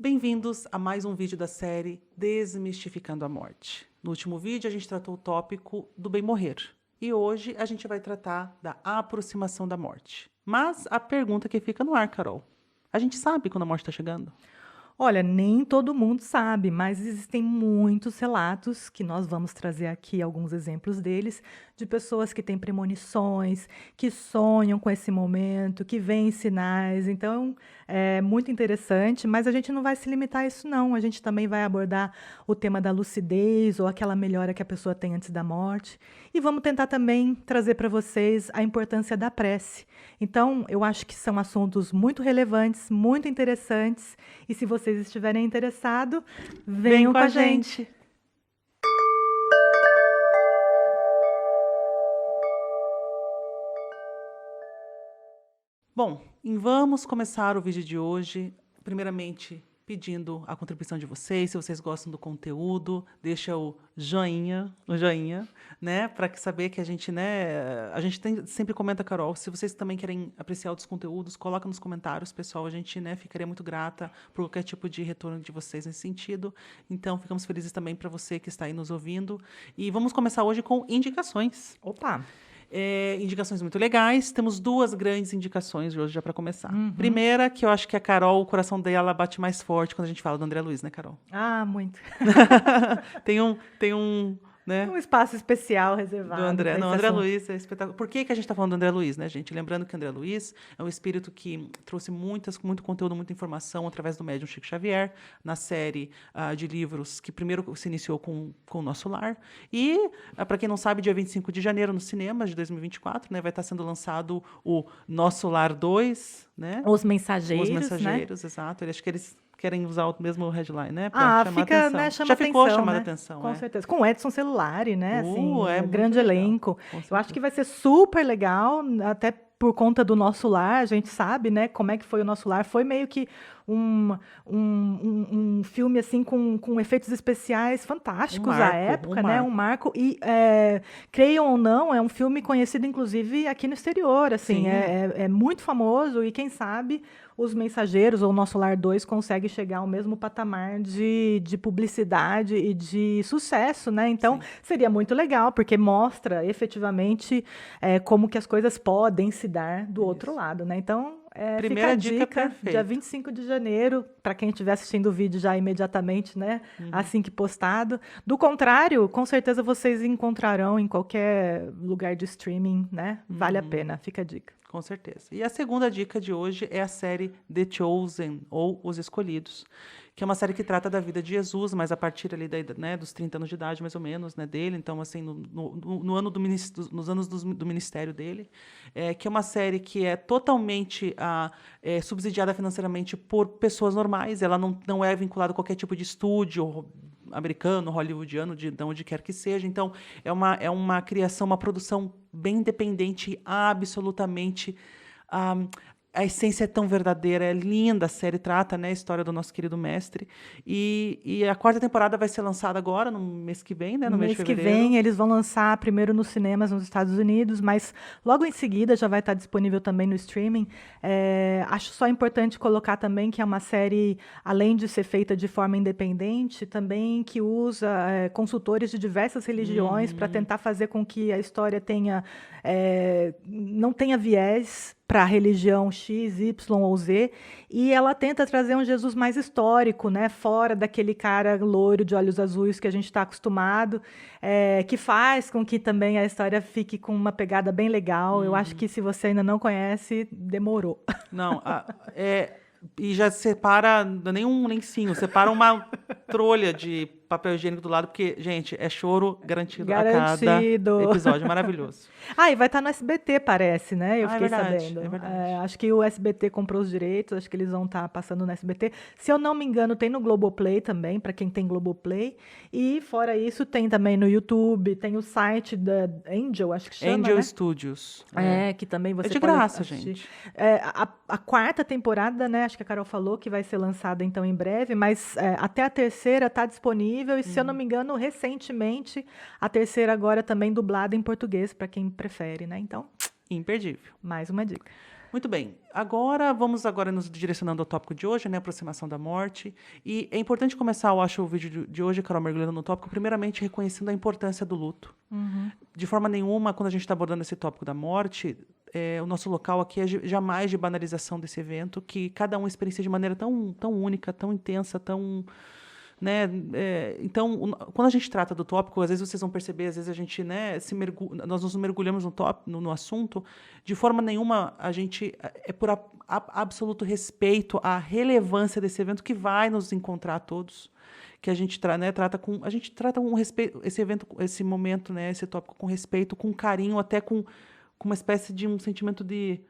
Bem-vindos a mais um vídeo da série Desmistificando a Morte. No último vídeo, a gente tratou o tópico do bem morrer. E hoje a gente vai tratar da aproximação da morte. Mas a pergunta que fica no ar, Carol, a gente sabe quando a morte está chegando? Olha, nem todo mundo sabe, mas existem muitos relatos, que nós vamos trazer aqui alguns exemplos deles, de pessoas que têm premonições, que sonham com esse momento, que veem sinais. Então, é muito interessante, mas a gente não vai se limitar a isso, não. A gente também vai abordar o tema da lucidez ou aquela melhora que a pessoa tem antes da morte. E vamos tentar também trazer para vocês a importância da prece. Então, eu acho que são assuntos muito relevantes, muito interessantes, e se vocês estiverem interessados, venham com a gente. Bom, vamos começar o vídeo de hoje, primeiramente pedindo a contribuição de vocês. Se vocês gostam do conteúdo, deixa o joinha, né, para saber que a gente sempre comenta, Carol, se vocês também querem apreciar outros conteúdos, coloca nos comentários, pessoal, a gente, ficaria muito grata por qualquer tipo de retorno de vocês nesse sentido. Então, ficamos felizes também para você que está aí nos ouvindo. E vamos começar hoje com indicações. Opa! Indicações muito legais. Temos duas grandes indicações hoje já para começar. Primeira, que eu acho que a Carol, o coração dela bate mais forte quando a gente fala do André Luiz, né, Carol? Ah, muito. tem um, né? Um espaço especial reservado. Do André. Não, André assunto. Luiz é espetacular. Por que a gente está falando do André Luiz, né, gente? Lembrando que o André Luiz é um espírito que trouxe muito conteúdo, muita informação através do médium Chico Xavier, na série de livros que primeiro se iniciou com o Nosso Lar. E, para quem não sabe, dia 25 de janeiro, nos cinemas de 2024, né, vai estar sendo lançado o Nosso Lar 2, né? Os Mensageiros, Os Mensageiros, né? Exato. Acho que eles querem usar o mesmo headline, né? Pra chamar fica, atenção. né, chama Já atenção, ficou chamando né? atenção, Com certeza. Com o Edson Celulari, né? Assim, é muito grande legal. elenco. Com Eu acho que vai ser super legal, até por conta do Nosso Lar, a gente sabe, né, como é que foi o Nosso Lar. Foi meio que um filme, assim, com efeitos especiais fantásticos à época, né? Um marco. E, creiam ou não, é um filme conhecido, inclusive, aqui no exterior, assim. É muito famoso e, quem sabe, Os Mensageiros ou Nosso Lar 2 consegue chegar ao mesmo patamar de publicidade e de sucesso, né? Então, seria muito legal, porque mostra efetivamente como que as coisas podem se dar do outro lado, né? Então, Primeira fica a dica perfeita. dia 25 de janeiro, para quem estiver assistindo o vídeo já imediatamente, né? Assim que postado. Do contrário, com certeza vocês encontrarão em qualquer lugar de streaming, né? Vale a pena, fica a dica. Com certeza. E a segunda dica de hoje é a série The Chosen, ou Os Escolhidos, que é uma série que trata da vida de Jesus, mas a partir ali dos 30 anos de idade, mais ou menos, né, dele. Então, assim, nos anos do ministério dele, que é uma série que é totalmente subsidiada financeiramente por pessoas normais. Ela não é vinculada a qualquer tipo de estúdio americano, hollywoodiano, de onde quer que seja. Então, é uma criação, uma produção bem independente e absolutamente... a essência é tão verdadeira, é linda a série, trata, né, a história do nosso querido mestre. E a quarta temporada vai ser lançada agora, no mês que vem, né? No mês de fevereiro. Que vem, eles vão lançar primeiro nos cinemas nos Estados Unidos, mas logo em seguida já vai estar disponível também no streaming. Acho só importante colocar também que é uma série, além de ser feita de forma independente, também que usa consultores de diversas religiões para tentar fazer com que a história não tenha viés para a religião X, Y ou Z, e ela tenta trazer um Jesus mais histórico, né, fora daquele cara loiro de olhos azuis que a gente está acostumado, que faz com que também a história fique com uma pegada bem legal. Eu acho que se você ainda não conhece, demorou. Não, e já separa, não é nem um lencinho, separa uma trolha de papel higiênico do lado, porque, gente, é choro garantido a cada episódio. Maravilhoso. E vai estar no SBT, parece, né? Eu fiquei sabendo. É verdade. Acho que o SBT comprou os direitos, acho que eles vão estar passando no SBT. Se eu não me engano, tem no Globoplay também, para quem tem Globoplay. E, fora isso, tem também no YouTube, tem o site da Angel, acho que chama, Angel né? Studios. Que também você de pode graça, assistir. gente. A quarta temporada, né? Acho que a Carol falou que vai ser lançada, então, em breve, mas até a terceira está disponível. E, se eu não me engano, recentemente, a terceira agora também dublada em português, para quem prefere, né? Então, imperdível. mais uma dica. Muito bem. Vamos nos direcionando ao tópico de hoje, né? Aproximação da morte. E é importante começar, eu acho, o vídeo de hoje, Carol, mergulhando no tópico, primeiramente reconhecendo a importância do luto. De forma nenhuma, quando a gente está abordando esse tópico da morte, o nosso local aqui é jamais de banalização desse evento, que cada um experiencia de maneira tão, tão única, tão intensa, tão... Né? Então, quando a gente trata do tópico, às vezes vocês vão perceber, às vezes a gente, né, nós nos mergulhamos no assunto, de forma nenhuma a gente por absoluto respeito à relevância desse evento que vai nos encontrar todos, que a gente trata com respeito esse evento, esse momento, né, esse tópico com respeito, com carinho, até com uma espécie de um sentimento de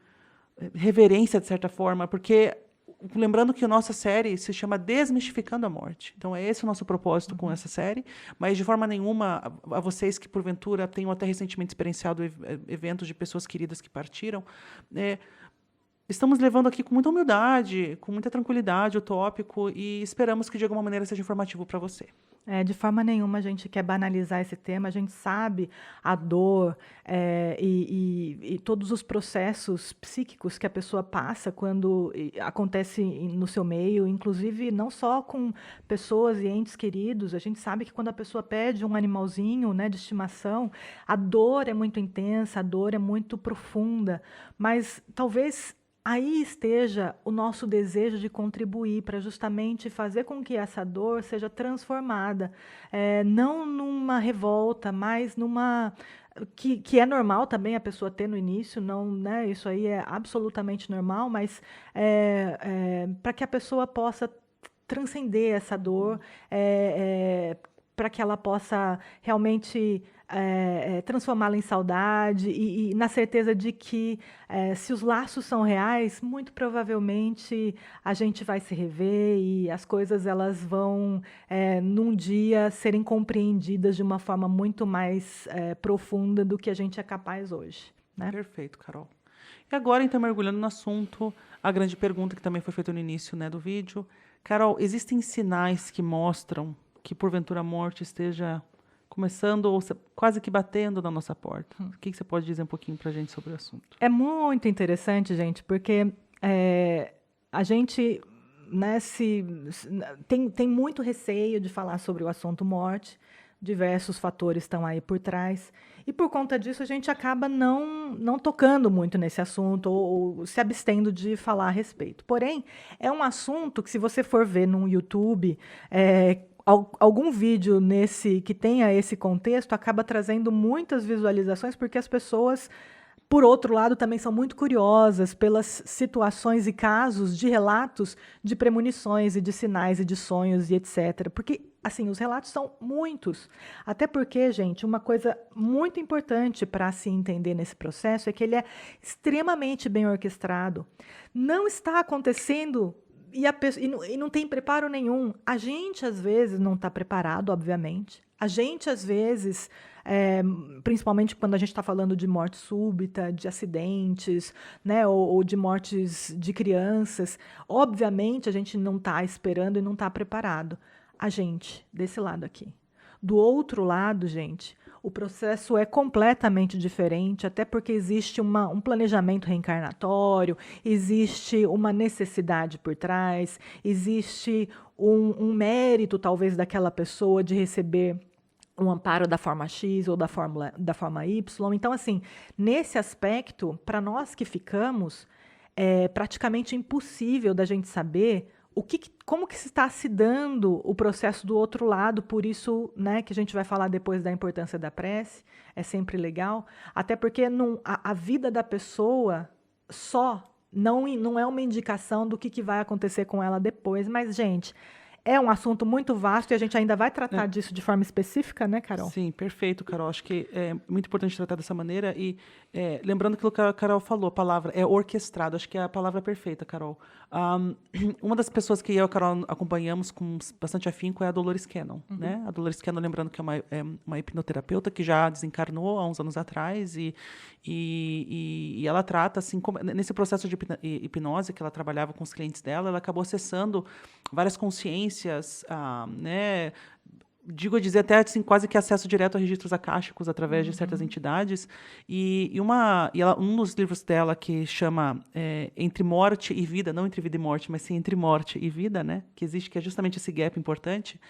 reverência, de certa forma, porque lembrando que a nossa série se chama Desmistificando a Morte. Então, é esse o nosso propósito com essa série, mas de forma nenhuma, a vocês que, porventura, tenham até recentemente experienciado eventos de pessoas queridas que partiram, estamos levando aqui com muita humildade, com muita tranquilidade o tópico e esperamos que, de alguma maneira, seja informativo para você. De forma nenhuma a gente quer banalizar esse tema, a gente sabe a dor e todos os processos psíquicos que a pessoa passa quando acontece no seu meio, inclusive não só com pessoas e entes queridos, a gente sabe que quando a pessoa perde um animalzinho, né, de estimação, a dor é muito intensa, a dor é muito profunda, mas talvez aí esteja o nosso desejo de contribuir para justamente fazer com que essa dor seja transformada, não numa revolta, mas numa... Que é normal também a pessoa ter no início, não, né, isso aí é absolutamente normal, mas para que a pessoa possa transcender essa dor, para que ela possa realmente transformá-la em saudade e na certeza de que se os laços são reais, muito provavelmente a gente vai se rever e as coisas elas vão num dia serem compreendidas de uma forma muito mais profunda do que a gente é capaz hoje, né? Perfeito, Carol. E agora, então, mergulhando no assunto, a grande pergunta que também foi feita no início, né, do vídeo. Carol, existem sinais que mostram que, porventura, a morte esteja começando ou quase que batendo na nossa porta? O que você pode dizer um pouquinho para a gente sobre o assunto? É muito interessante, gente, porque a gente, né, tem muito receio de falar sobre o assunto morte, diversos fatores estão aí por trás, e por conta disso a gente acaba não tocando muito nesse assunto ou se abstendo de falar a respeito. Porém, é um assunto que, se você for ver no YouTube, algum vídeo que tenha esse contexto acaba trazendo muitas visualizações, porque as pessoas, por outro lado, também são muito curiosas pelas situações e casos de relatos de premonições e de sinais e de sonhos e etc. Porque, assim, os relatos são muitos. Até porque, gente, uma coisa muito importante para se entender nesse processo é que ele é extremamente bem orquestrado. Não está acontecendo e não tem preparo nenhum. A gente, às vezes, não está preparado, obviamente. A gente, às vezes, principalmente quando a gente está falando de morte súbita, de acidentes, né, ou de mortes de crianças, obviamente a gente não está esperando e não está preparado. A gente, desse lado aqui. Do outro lado, gente, o processo é completamente diferente, até porque existe um planejamento reencarnatório, existe uma necessidade por trás, existe um mérito, talvez, daquela pessoa de receber um amparo da forma X ou da forma Y. Então, assim, nesse aspecto, para nós que ficamos, é praticamente impossível da gente saber como que está se dando o processo do outro lado, por isso, né, que a gente vai falar depois da importância da prece, é sempre legal, até porque a vida da pessoa só não é uma indicação do que vai acontecer com ela depois, mas, gente, é um assunto muito vasto e a gente ainda vai tratar disso de forma específica, né, Carol? Sim, perfeito, Carol. Acho que é muito importante tratar dessa maneira e lembrando aquilo que a Carol falou, a palavra é orquestrado. Acho que é a palavra perfeita, Carol. Uma das pessoas que eu e a Carol acompanhamos com bastante afinco é a Dolores Cannon, né? A Dolores Cannon, lembrando que é uma hipnoterapeuta que já desencarnou há uns anos atrás e ela trata, assim, nesse processo de hipnose que ela trabalhava com os clientes dela, ela acabou acessando várias consciências, né, digo a dizer até assim, quase que acesso direto a registros acásticos através de certas entidades. Um dos livros dela que chama Entre Morte e Vida, não Entre Vida e Morte, mas sim Entre Morte e Vida, né? Que existe, que é justamente esse gap importante.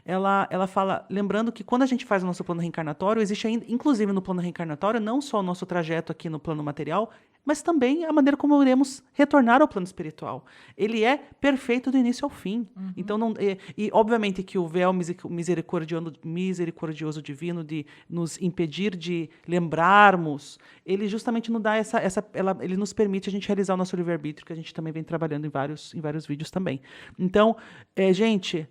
Ela fala, lembrando que quando a gente faz o nosso plano reencarnatório, existe ainda, inclusive no plano reencarnatório, não só o nosso trajeto aqui no plano material, mas também a maneira como iremos retornar ao plano espiritual. Ele é perfeito do início ao fim. Então, obviamente que o véu misericordioso divino de nos impedir de lembrarmos, ele justamente nos dá ele nos permite a gente realizar o nosso livre-arbítrio, que a gente também vem trabalhando em vários vídeos também. Então, gente,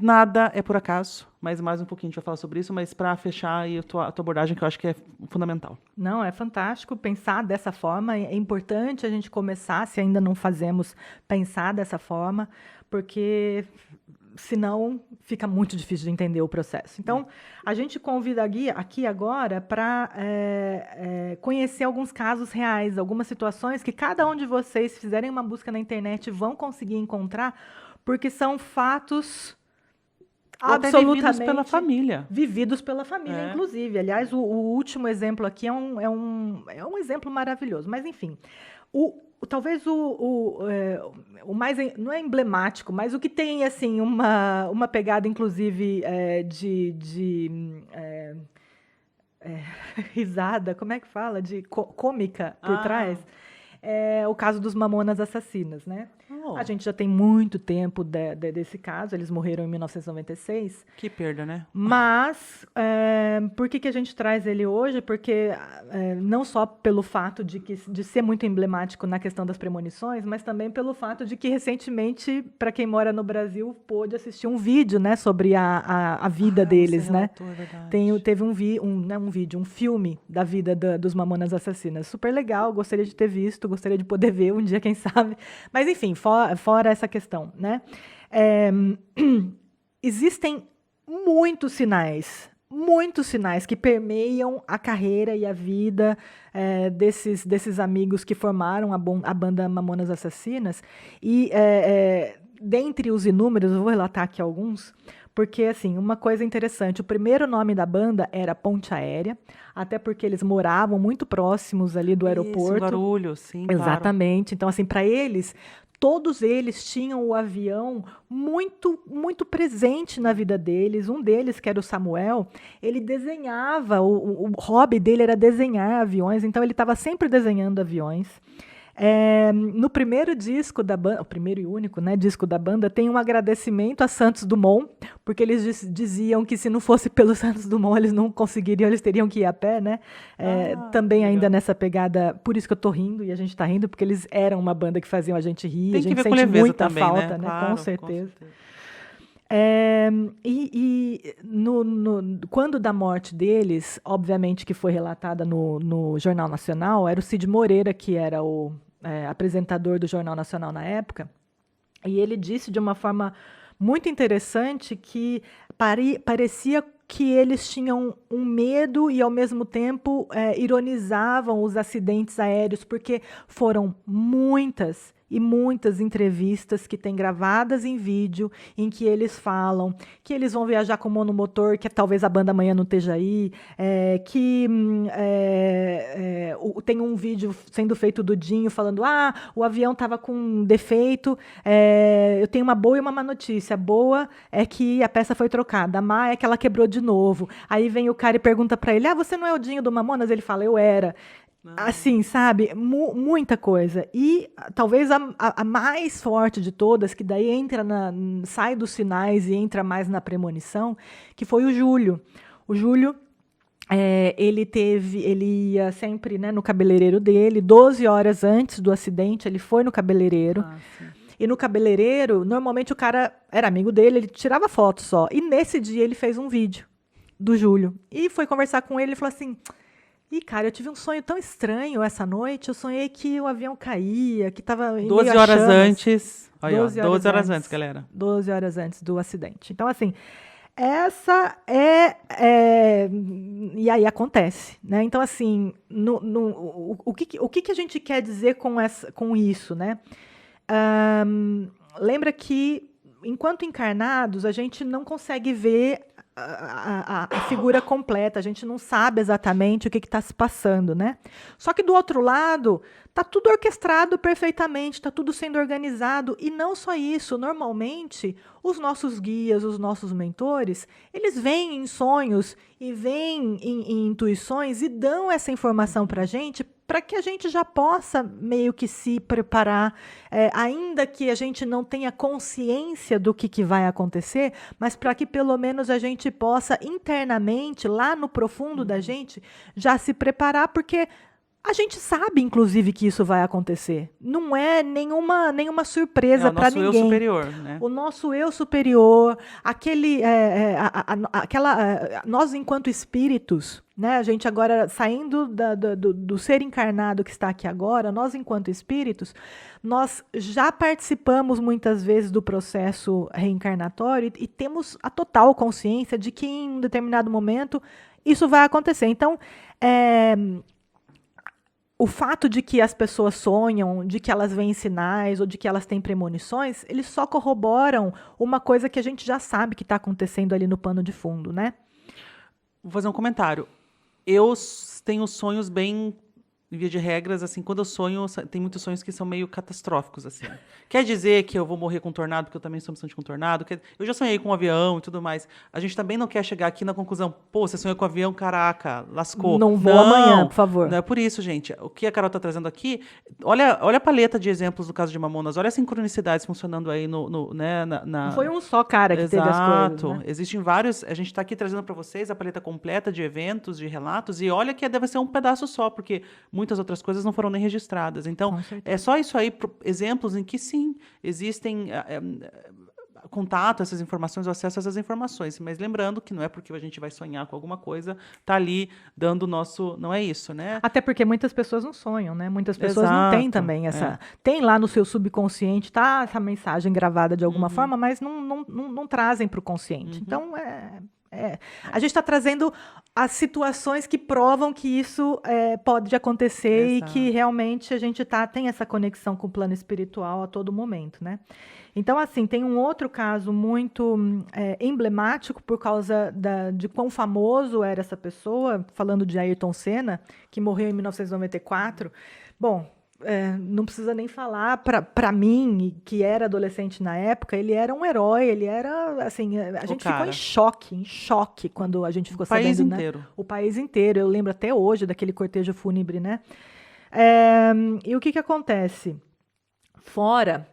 nada é por acaso, mas mais um pouquinho a gente vai falar sobre isso, mas para fechar aí a tua abordagem, que eu acho que é fundamental. Não, é fantástico pensar dessa forma, é importante a gente começar, se ainda não fazemos, pensar dessa forma, porque senão fica muito difícil de entender o processo. Então, a gente convida aqui agora para conhecer alguns casos reais, algumas situações que cada um de vocês, se fizerem uma busca na internet, vão conseguir encontrar, porque são fatos absolutamente vividos pela família, inclusive. Aliás, o último exemplo aqui é um exemplo maravilhoso. Mas, enfim, talvez o mais, não é emblemático, mas o que tem assim uma pegada, inclusive, risada, como é que fala? De cômica por trás. É o caso dos Mamonas Assassinas, né? A gente já tem muito tempo desse caso, eles morreram em 1996. Que perda, né? Mas, por que a gente traz ele hoje? Porque não só pelo fato de ser muito emblemático na questão das premonições, mas também pelo fato de que, recentemente, para quem mora no Brasil, pôde assistir um vídeo, né, sobre a vida deles, né? Teve um filme da vida dos Mamonas Assassinas. Super legal, gostaria de ter visto, gostaria de poder ver um dia, quem sabe. Mas, enfim, fora essa questão, né? Existem muitos sinais que permeiam a carreira e a vida desses amigos que formaram a banda Mamonas Assassinas. E, dentre os inúmeros, eu vou relatar aqui alguns, porque, assim, uma coisa interessante, o primeiro nome da banda era Ponte Aérea, até porque eles moravam muito próximos ali do aeroporto. Isso, Guarulhos, sim, exatamente. Claro. Então, assim, para eles, todos eles tinham o avião muito, muito presente na vida deles. Um deles, que era o Samuel, ele desenhava, o hobby dele era desenhar aviões, então ele estava sempre desenhando aviões. No primeiro disco da banda, o primeiro e único, né, disco da banda, tem um agradecimento a Santos Dumont, porque eles diziam que se não fosse pelo Santos Dumont eles não conseguiriam, eles teriam que ir a pé, né? Também ainda legal. Nessa pegada, por isso que eu tô rindo e a gente tá rindo, porque eles eram uma banda que faziam a gente rir, a gente sente muita também, falta, né? Claro, com certeza. Quando da morte deles, obviamente que foi relatada no Jornal Nacional, era o Cid Moreira, que era o apresentador do Jornal Nacional na época, e ele disse de uma forma muito interessante que parecia que eles tinham um medo e, ao mesmo tempo, ironizavam os acidentes aéreos, porque foram muitas e muitas entrevistas que tem gravadas em vídeo, em que eles falam que eles vão viajar com monomotor, que talvez a banda amanhã não esteja aí, tem um vídeo sendo feito do Dinho falando, o avião estava com um defeito, eu tenho uma boa e uma má notícia. A boa é que a peça foi trocada, a má é que ela quebrou de novo. Aí vem o cara e pergunta para ele, você não é o Dinho do Mamonas? Ele fala, eu era. Assim, sabe? Muita coisa. E talvez a mais forte de todas, que daí sai dos sinais e entra mais na premonição, que foi o Júlio. O Júlio, ele ia sempre, né, no cabeleireiro dele, 12 horas antes do acidente, ele foi no cabeleireiro. E no cabeleireiro, normalmente o cara era amigo dele, ele tirava foto só. E nesse dia ele fez um vídeo do Júlio. E foi conversar com ele e falou assim... cara, eu tive um sonho tão estranho essa noite. Eu sonhei que o avião caía, que estava em 12 horas antes. 12 horas antes, galera. 12 horas antes do acidente. Então, assim, essa e aí acontece, né? Então, assim, o que a gente quer dizer com isso, né? Lembra que enquanto encarnados, a gente não consegue ver a figura completa, a gente não sabe exatamente o que está se passando, né? Só que do outro lado, está tudo orquestrado perfeitamente, está tudo sendo organizado, e não só isso, normalmente, os nossos guias, os nossos mentores, eles vêm em sonhos e vêm em intuições e dão essa informação para que a gente já possa meio que se preparar, ainda que a gente não tenha consciência do que vai acontecer, mas para que pelo menos a gente possa internamente, lá no profundo da gente, já se preparar, porque a gente sabe, inclusive, que isso vai acontecer. Não é nenhuma surpresa para ninguém. O nosso eu superior, né? O nosso eu superior, nós enquanto espíritos, né? A gente agora, saindo do ser encarnado que está aqui agora, nós enquanto espíritos, nós já participamos muitas vezes do processo reencarnatório e temos a total consciência de que em um determinado momento isso vai acontecer. Então, o fato de que as pessoas sonham, de que elas veem sinais ou de que elas têm premonições, eles só corroboram uma coisa que a gente já sabe que está acontecendo ali no pano de fundo, né? Vou fazer um comentário. Eu tenho sonhos bem, em via de regras, assim, quando eu sonho, tem muitos sonhos que são meio catastróficos, assim. Quer dizer que eu vou morrer com um tornado, porque eu também sou missão de um tornado? Eu já sonhei com um avião e tudo mais. A gente também não quer chegar aqui na conclusão, pô, você sonhou com um avião, caraca, lascou. Não vou amanhã, por favor. Não é por isso, gente. O que a Carol está trazendo aqui, olha a paleta de exemplos do caso de Mamonas, olha as sincronicidades funcionando aí né, Não foi um só cara que teve as coisas, né? Existem vários, a gente está aqui trazendo para vocês a paleta completa de eventos, de relatos, e olha que deve ser um pedaço só, porque muitas outras coisas não foram nem registradas. Então, é só isso aí, exemplos em que sim, existem contato, essas informações, o acesso a essas informações. Mas lembrando que não é porque a gente vai sonhar com alguma coisa, tá ali dando o nosso... Não é isso, né? Até porque muitas pessoas não sonham, né? Muitas pessoas não têm também essa... Tem lá no seu subconsciente, tá essa mensagem gravada de alguma forma, mas não trazem para o consciente. Então, a gente está trazendo as situações que provam que isso pode acontecer e que realmente a gente tem essa conexão com o plano espiritual a todo momento, né? Então, assim, tem um outro caso muito emblemático por causa de quão famoso era essa pessoa, falando de Ayrton Senna, que morreu em 1994. Bom, não precisa nem falar, para mim, que era adolescente na época, ele era um herói, ele era, assim, a gente ficou em choque quando a gente ficou sabendo, né? O país inteiro. O país inteiro, eu lembro até hoje daquele cortejo fúnebre, né? E o que acontece? Fora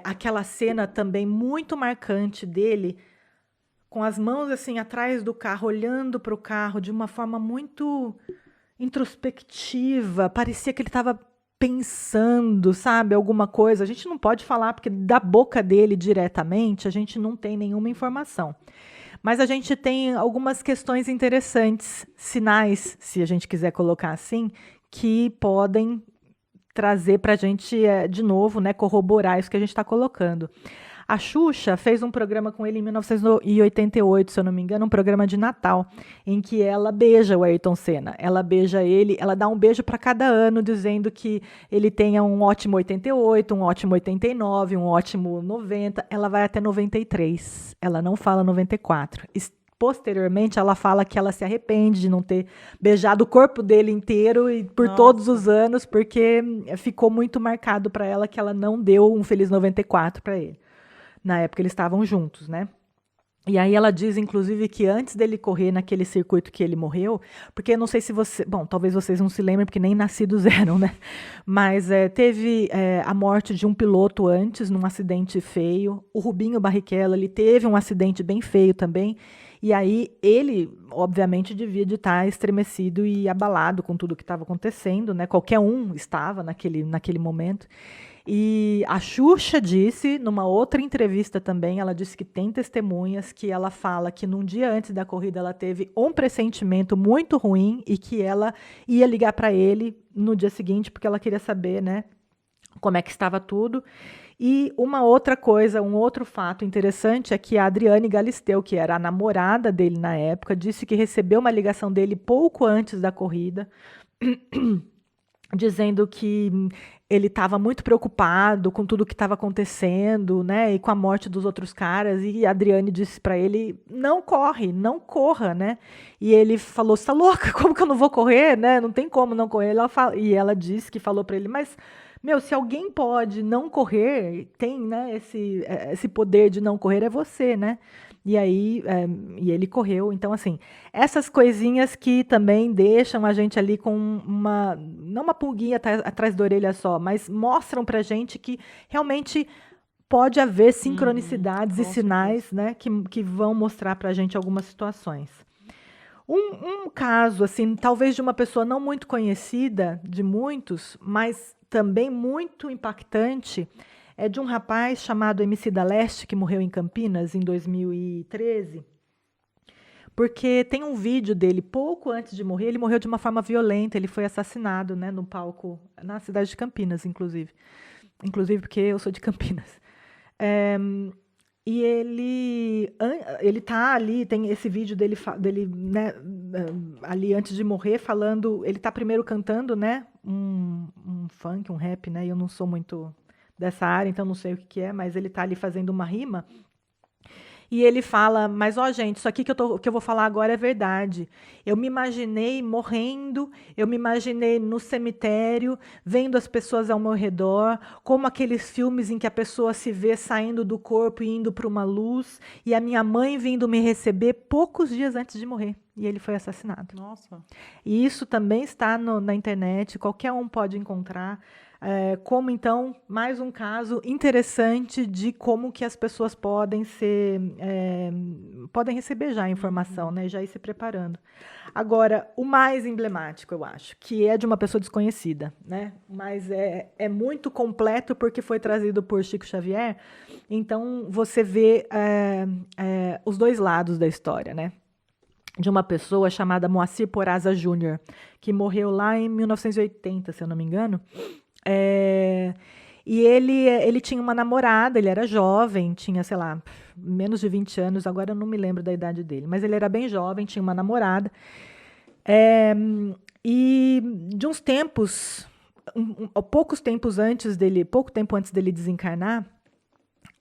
aquela cena também muito marcante dele, com as mãos assim atrás do carro, olhando para o carro de uma forma muito introspectiva, parecia que ele estava pensando, sabe, alguma coisa. A gente não pode falar, porque da boca dele diretamente a gente não tem nenhuma informação. Mas a gente tem algumas questões interessantes, sinais, se a gente quiser colocar assim, que podem trazer para a gente, de novo, né, corroborar isso que a gente está colocando. A Xuxa fez um programa com ele em 1988, se eu não me engano, um programa de Natal, em que ela beija o Ayrton Senna. Ela beija ele, ela dá um beijo para cada ano, dizendo que ele tenha um ótimo 88, um ótimo 89, um ótimo 90. Ela vai até 93. Ela não fala 94. Posteriormente, ela fala que ela se arrepende de não ter beijado o corpo dele inteiro e por todos os anos, porque ficou muito marcado para ela que ela não deu um feliz 94 para ele. Na época eles estavam juntos, né? E aí ela diz, inclusive, que antes dele correr naquele circuito que ele morreu, porque eu não sei se você... Bom, talvez vocês não se lembrem, porque nem nascidos eram, né? Mas teve a morte de um piloto antes, num acidente feio. O Rubinho Barrichello, ele teve um acidente bem feio também. E aí ele, obviamente, devia de estar estremecido e abalado com tudo que estava acontecendo, né? Qualquer um estava naquele momento. E a Xuxa disse, numa outra entrevista também, ela disse que tem testemunhas que ela fala que num dia antes da corrida ela teve um pressentimento muito ruim e que ela ia ligar para ele no dia seguinte porque ela queria saber, né, como é que estava tudo. E uma outra coisa, um outro fato interessante é que a Adriane Galisteu, que era a namorada dele na época, disse que recebeu uma ligação dele pouco antes da corrida dizendo que ele estava muito preocupado com tudo que estava acontecendo, né, e com a morte dos outros caras, e a Adriane disse para ele, não corre, não corra, né, e ele falou, você tá louca, como que eu não vou correr, né, não tem como não correr, e ela disse que falou para ele, mas, meu, se alguém pode não correr, tem, né, esse poder de não correr é você, né, e aí, e ele correu, então assim, essas coisinhas que também deixam a gente ali com não uma pulguinha atrás da orelha só, mas mostram pra gente que realmente pode haver sincronicidades e Com certeza. sinais, né, que vão mostrar pra gente algumas situações. Um caso, assim, talvez de uma pessoa não muito conhecida de muitos, mas também muito impactante, é de um rapaz chamado MC da Leste, que morreu em Campinas em 2013. Porque tem um vídeo dele pouco antes de morrer, ele morreu de uma forma violenta, ele foi assassinado, né, no palco, na cidade de Campinas, inclusive. Inclusive porque eu sou de Campinas. E ele tá ali, tem esse vídeo dele, né, ali antes de morrer, falando, ele tá primeiro cantando, né, um funk, um rap, né, e eu não sou muito dessa área, então não sei o que é, mas ele tá ali fazendo uma rima. E ele fala, mas ó, gente, isso aqui que eu vou falar agora é verdade. Eu me imaginei morrendo, eu me imaginei no cemitério, vendo as pessoas ao meu redor, como aqueles filmes em que a pessoa se vê saindo do corpo e indo para uma luz, e a minha mãe vindo me receber poucos dias antes de morrer. E ele foi assassinado. Nossa. E isso também está na internet, qualquer um pode encontrar. Como então, mais um caso interessante de como que as pessoas podem podem receber já a informação, né, já ir se preparando. Agora, o mais emblemático, eu acho, que é de uma pessoa desconhecida, né, mas é muito completo porque foi trazido por Chico Xavier, então você vê os dois lados da história, né, de uma pessoa chamada Moacir Poraza Júnior, que morreu lá em 1980, se eu não me engano. E ele tinha uma namorada, ele era jovem, tinha, sei lá, menos de 20 anos, agora eu não me lembro da idade dele, mas ele era bem jovem, tinha uma namorada. E de uns tempos, pouco tempo antes dele desencarnar,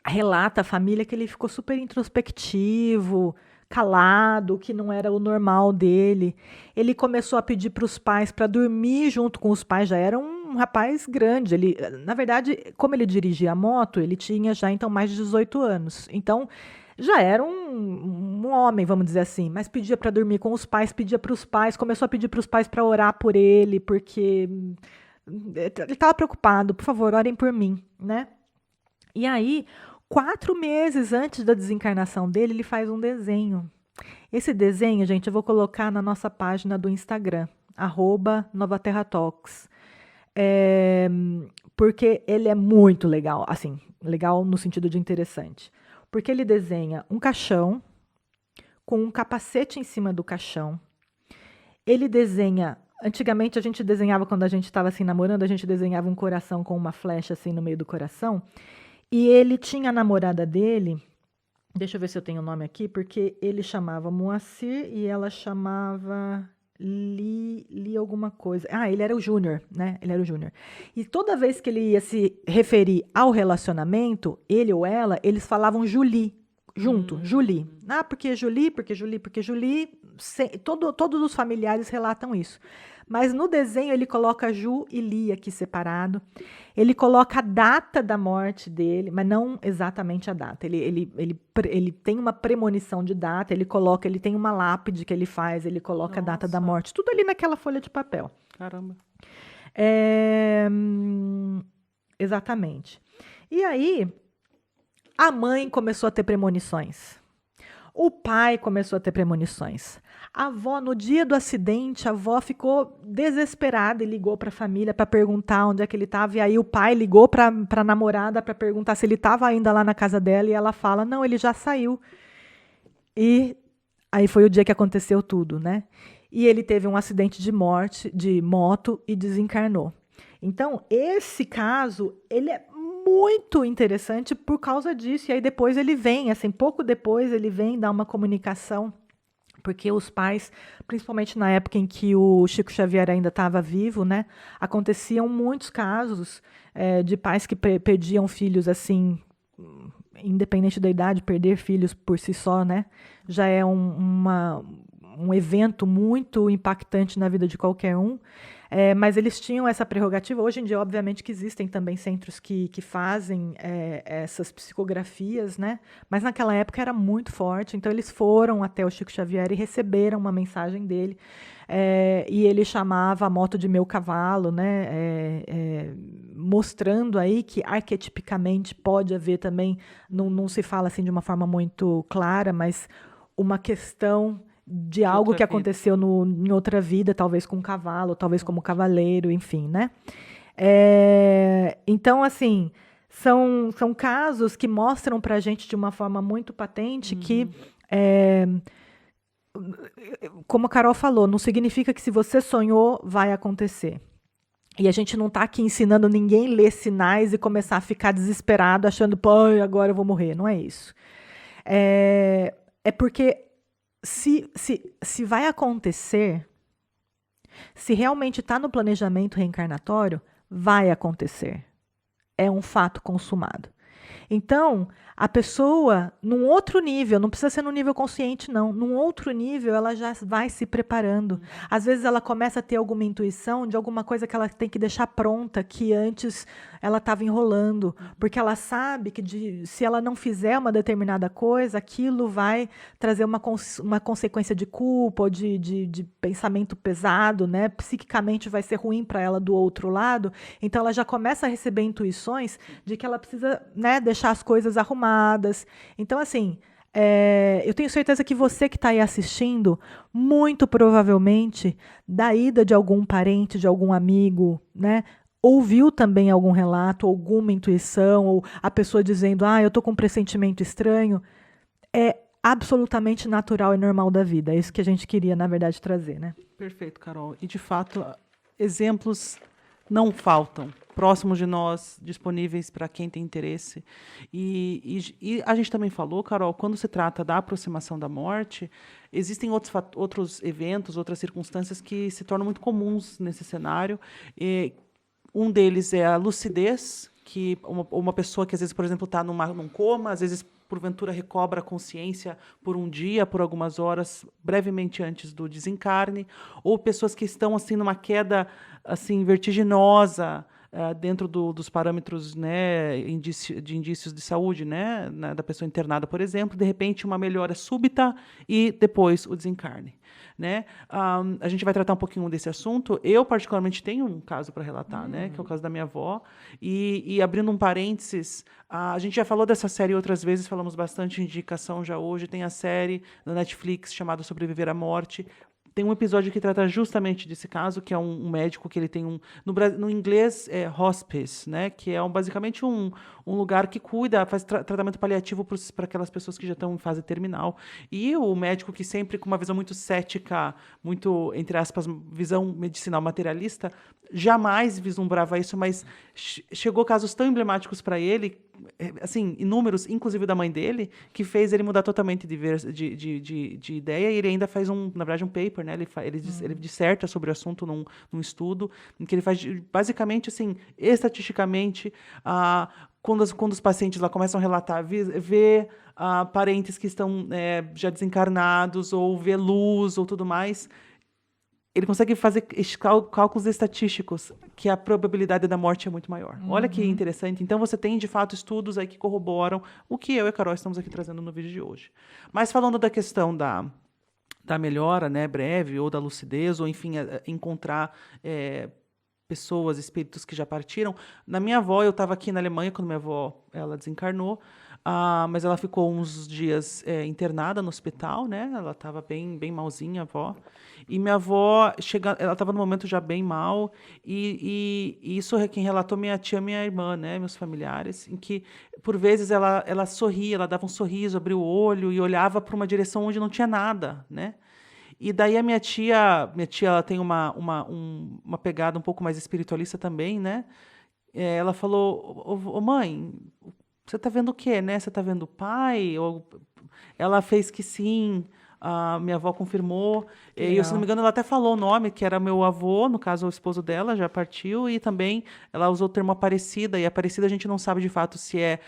relata a família que ele ficou super introspectivo, calado, que não era o normal dele. Ele começou a pedir para os pais para dormir junto com os pais, já era um rapaz grande. Ele, na verdade, como ele dirigia a moto, ele tinha já então mais de 18 anos. Então, já era um homem, vamos dizer assim, mas pedia para dormir com os pais, pedia para os pais, começou a pedir para os pais para orar por ele, porque ele estava preocupado, por favor, orem por mim, né? E aí, 4 meses antes da desencarnação dele, ele faz um desenho. Esse desenho, gente, eu vou colocar na nossa página do Instagram, @NovaTerraTalks. Porque ele é muito legal, assim, legal no sentido de interessante. Porque ele desenha um caixão com um capacete em cima do caixão. Ele desenha... Antigamente a gente desenhava, quando a gente estava assim namorando, a gente desenhava um coração com uma flecha assim no meio do coração. E ele tinha a namorada dele, deixa eu ver se eu tenho o nome aqui, porque ele chamava Moacir e ela chamava Li alguma coisa. Ah, ele era o Júnior, né? Ele era o Júnior. E toda vez que ele ia se referir ao relacionamento, ele ou ela, eles falavam Julie, junto, Julie. Ah, porque Julie, porque Julie, porque Julie. Todos os familiares relatam isso. Mas no desenho ele coloca Ju e Li aqui separado. Ele coloca a data da morte dele, mas não exatamente a data. Ele tem uma premonição de data, ele tem uma lápide que ele faz, ele coloca a data da morte. Tudo ali naquela folha de papel. Caramba. Exatamente. E aí, a mãe começou a ter premonições. O pai começou a ter premonições. A avó, no dia do acidente, a avó ficou desesperada e ligou para a família para perguntar onde é que ele estava. E aí o pai ligou para a namorada para perguntar se ele estava ainda lá na casa dela. E ela fala, não, ele já saiu. E aí foi o dia que aconteceu tudo, né? E ele teve um acidente de moto e desencarnou. Então, esse caso, ele é muito interessante por causa disso. E aí depois ele vem, assim, pouco depois ele vem dar uma comunicação porque os pais, principalmente na época em que o Chico Xavier ainda estava vivo, né, aconteciam muitos casos de pais que perdiam filhos assim, independente da idade, perder filhos por si só, né, já é um evento muito impactante na vida de qualquer um. Mas eles tinham essa prerrogativa. Hoje em dia, obviamente, que existem também centros que fazem essas psicografias, né? Mas naquela época era muito forte. Então, eles foram até o Chico Xavier e receberam uma mensagem dele. E ele chamava a moto de meu cavalo, né? Mostrando aí que arquetipicamente pode haver também, não se fala assim de uma forma muito clara, mas uma questão de algo que aconteceu em outra vida, talvez com um cavalo, talvez como cavaleiro, enfim, né? Então, assim, são casos que mostram para a gente de uma forma muito patente que, como a Carol falou, não significa que se você sonhou, vai acontecer. E a gente não está aqui ensinando ninguém a ler sinais e começar a ficar desesperado, achando, pô, agora eu vou morrer. Não é isso. É porque se vai acontecer, se realmente está no planejamento reencarnatório, vai acontecer. É um fato consumado. Então, a pessoa, num outro nível, não precisa ser no nível consciente, não. Num outro nível, ela já vai se preparando. Às vezes, ela começa a ter alguma intuição de alguma coisa que ela tem que deixar pronta, que antes ela estava enrolando. Porque ela sabe que se ela não fizer uma determinada coisa, aquilo vai trazer uma consequência de culpa ou de pensamento pesado, né? Psiquicamente vai ser ruim para ela do outro lado. Então, ela já começa a receber intuições de que ela precisa, né, deixar as coisas arrumadas. Então, assim, eu tenho certeza que você que está aí assistindo, muito provavelmente, da ida de algum parente, de algum amigo, né, ouviu também algum relato, alguma intuição, ou a pessoa dizendo, eu estou com um pressentimento estranho. É absolutamente natural e normal da vida. É isso que a gente queria, na verdade, trazer, né? Perfeito, Carol. E, de fato, exemplos não faltam, próximos de nós, disponíveis para quem tem interesse. E a gente também falou, Carol, quando se trata da aproximação da morte, existem outros eventos, outras circunstâncias que se tornam muito comuns nesse cenário. Um deles é a lucidez, que uma pessoa que, às vezes, por exemplo, está num coma, às vezes, porventura, recobra a consciência por um dia, por algumas horas, brevemente antes do desencarne, ou pessoas que estão assim numa queda assim vertiginosa dentro dos parâmetros, né, de indícios de saúde, né, da pessoa internada, por exemplo, de repente uma melhora súbita e depois o desencarne. Né? A gente vai tratar um pouquinho desse assunto. Eu, particularmente, tenho um caso para relatar, né? Que é o caso da minha avó. E abrindo um parênteses, a gente já falou dessa série outras vezes, falamos bastante de indicação já hoje. Tem a série da Netflix chamada Sobreviver à Morte. Tem um episódio que trata justamente desse caso, que é um médico que ele tem no inglês é hospice, né? Que é basicamente um lugar que cuida, faz tratamento paliativo para aquelas pessoas que já estão em fase terminal. E o médico que sempre com uma visão muito cética, muito, entre aspas, visão medicinal materialista, jamais vislumbrava isso, mas chegou casos tão emblemáticos para ele, assim, inúmeros, inclusive da mãe dele, que fez ele mudar totalmente de ideia, e ele ainda faz na verdade, um paper, né? Ele disserta sobre o assunto num estudo, em que ele faz, basicamente, assim, estatisticamente, quando os pacientes lá começam a relatar, ver parentes que estão já desencarnados, ou ver luz, ou tudo mais, ele consegue fazer cálculos estatísticos que a probabilidade da morte é muito maior. Olha que interessante. Então, você tem, de fato, estudos aí que corroboram o que eu e a Carol estamos aqui trazendo no vídeo de hoje. Mas falando da questão da melhora, né, breve, ou da lucidez, ou, enfim, encontrar pessoas, espíritos que já partiram. Na minha avó, eu estava aqui na Alemanha quando minha avó ela desencarnou, mas ela ficou uns dias internada no hospital, né? Ela estava bem malzinha, a avó. E minha avó, ela estava no momento já bem mal, e isso quem relatou minha tia, minha irmã, né? Meus familiares, em que, por vezes, ela sorria, ela dava um sorriso, abria o olho e olhava para uma direção onde não tinha nada, né? E daí a minha tia ela tem uma pegada um pouco mais espiritualista também, né? Ela falou, ô mãe, você está vendo o quê, né? Você está vendo o pai? Ela fez que sim. a minha avó confirmou. E, Legal. se não me engano, ela até falou o nome, que era meu avô, no caso, o esposo dela já partiu, e também ela usou o termo Aparecida, e Aparecida a gente não sabe de fato se é.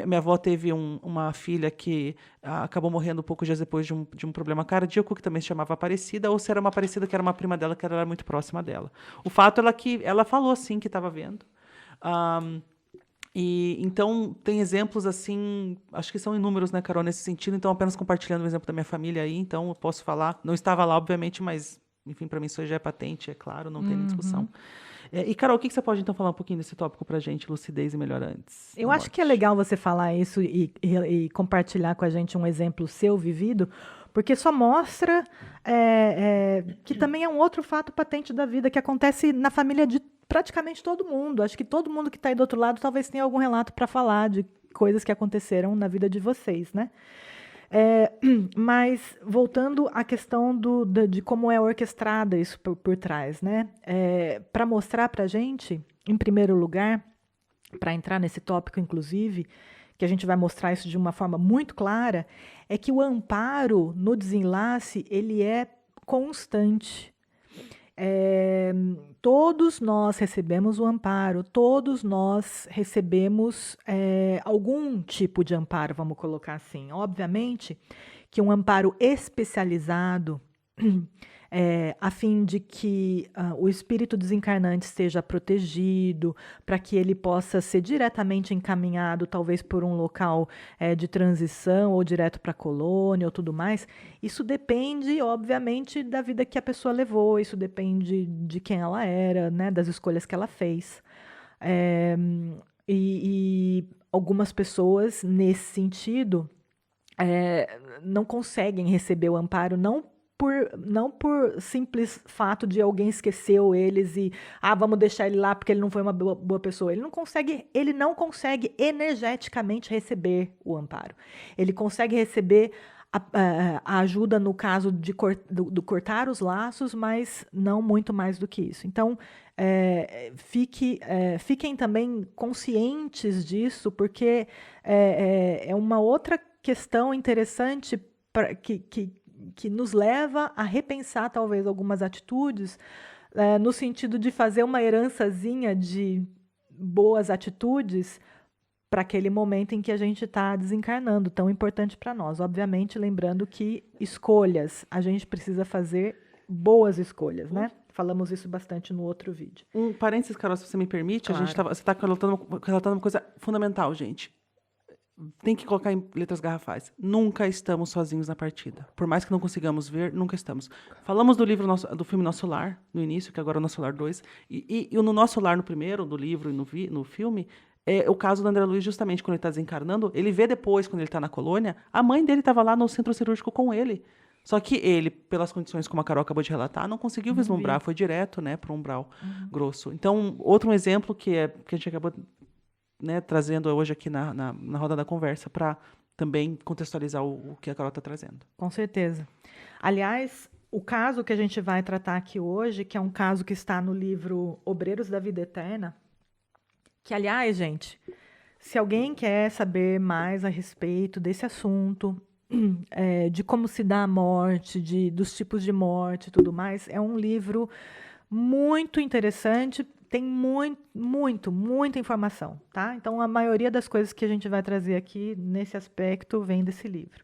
Minha avó teve uma filha que acabou morrendo poucos dias depois de um problema cardíaco, que também se chamava Aparecida, ou se era uma Aparecida que era uma prima dela, que ela era muito próxima dela. O fato é que ela falou, sim, que estava vendo. E então tem exemplos assim, acho que são inúmeros, né, Carol, nesse sentido. Então, apenas compartilhando o exemplo da minha família aí, então eu posso falar. Não estava lá, obviamente, mas, enfim, para mim isso já é patente, é claro, não tem nem discussão. E, Carol, o que você pode então falar um pouquinho desse tópico para a gente, lucidez e melhorantes Eu da acho que é morte? legal você falar isso e compartilhar com a gente um exemplo seu vivido, porque só mostra que também é um outro fato patente da vida que acontece na família de praticamente todo mundo. Acho que todo mundo que está aí do outro lado talvez tenha algum relato para falar de coisas que aconteceram na vida de vocês, né? Mas voltando à questão de como é orquestrada isso por trás, né? Para mostrar para a gente, em primeiro lugar, para entrar nesse tópico, inclusive, que a gente vai mostrar isso de uma forma muito clara, é que o amparo no desenlace ele é constante. Todos nós recebemos o amparo, todos nós recebemos algum tipo de amparo, vamos colocar assim. Obviamente que um amparo especializado, a fim de que o espírito desencarnante esteja protegido, para que ele possa ser diretamente encaminhado, talvez por um local de transição, ou direto para a colônia, ou tudo mais. Isso depende, obviamente, da vida que a pessoa levou, isso depende de quem ela era, né, das escolhas que ela fez. E algumas pessoas, nesse sentido, não conseguem receber o amparo, não por simples fato de alguém esqueceu eles e vamos deixar ele lá porque ele não foi uma boa pessoa. Ele não consegue energeticamente receber o amparo. Ele consegue receber a ajuda no caso do cortar os laços, mas não muito mais do que isso. Então, fiquem também conscientes disso, porque é uma outra questão interessante que nos leva a repensar talvez algumas atitudes, no sentido de fazer uma herançazinha de boas atitudes para aquele momento em que a gente está desencarnando, tão importante para nós. Obviamente, lembrando que escolhas, a gente precisa fazer boas escolhas, né? Falamos isso bastante no outro vídeo. Um parênteses, Carol, se você me permite, Claro. você está relatando uma coisa fundamental, gente. Tem que colocar em letras garrafais. Nunca estamos sozinhos na partida. Por mais que não consigamos ver, nunca estamos. Falamos do filme Nosso Lar, no início, que agora é o Nosso Lar 2. E no Nosso Lar, no primeiro, do livro e no filme, é o caso do André Luiz, justamente quando ele está desencarnando, ele vê depois, quando ele está na colônia, a mãe dele estava lá no centro cirúrgico com ele. Só que ele, pelas condições como a Carol acabou de relatar, não conseguiu vislumbrar, foi direto, né, para um umbral grosso. Então, outro exemplo que a gente acabou, né, trazendo hoje aqui na roda da conversa, para também contextualizar o que a Carol está trazendo. Com certeza. Aliás, o caso que a gente vai tratar aqui hoje, que é um caso que está no livro Obreiros da Vida Eterna, que, aliás, gente, se alguém quer saber mais a respeito desse assunto, de como se dá a morte, dos tipos de morte e tudo mais, é um livro muito interessante, tem muita informação, tá? Então, a maioria das coisas que a gente vai trazer aqui nesse aspecto vem desse livro.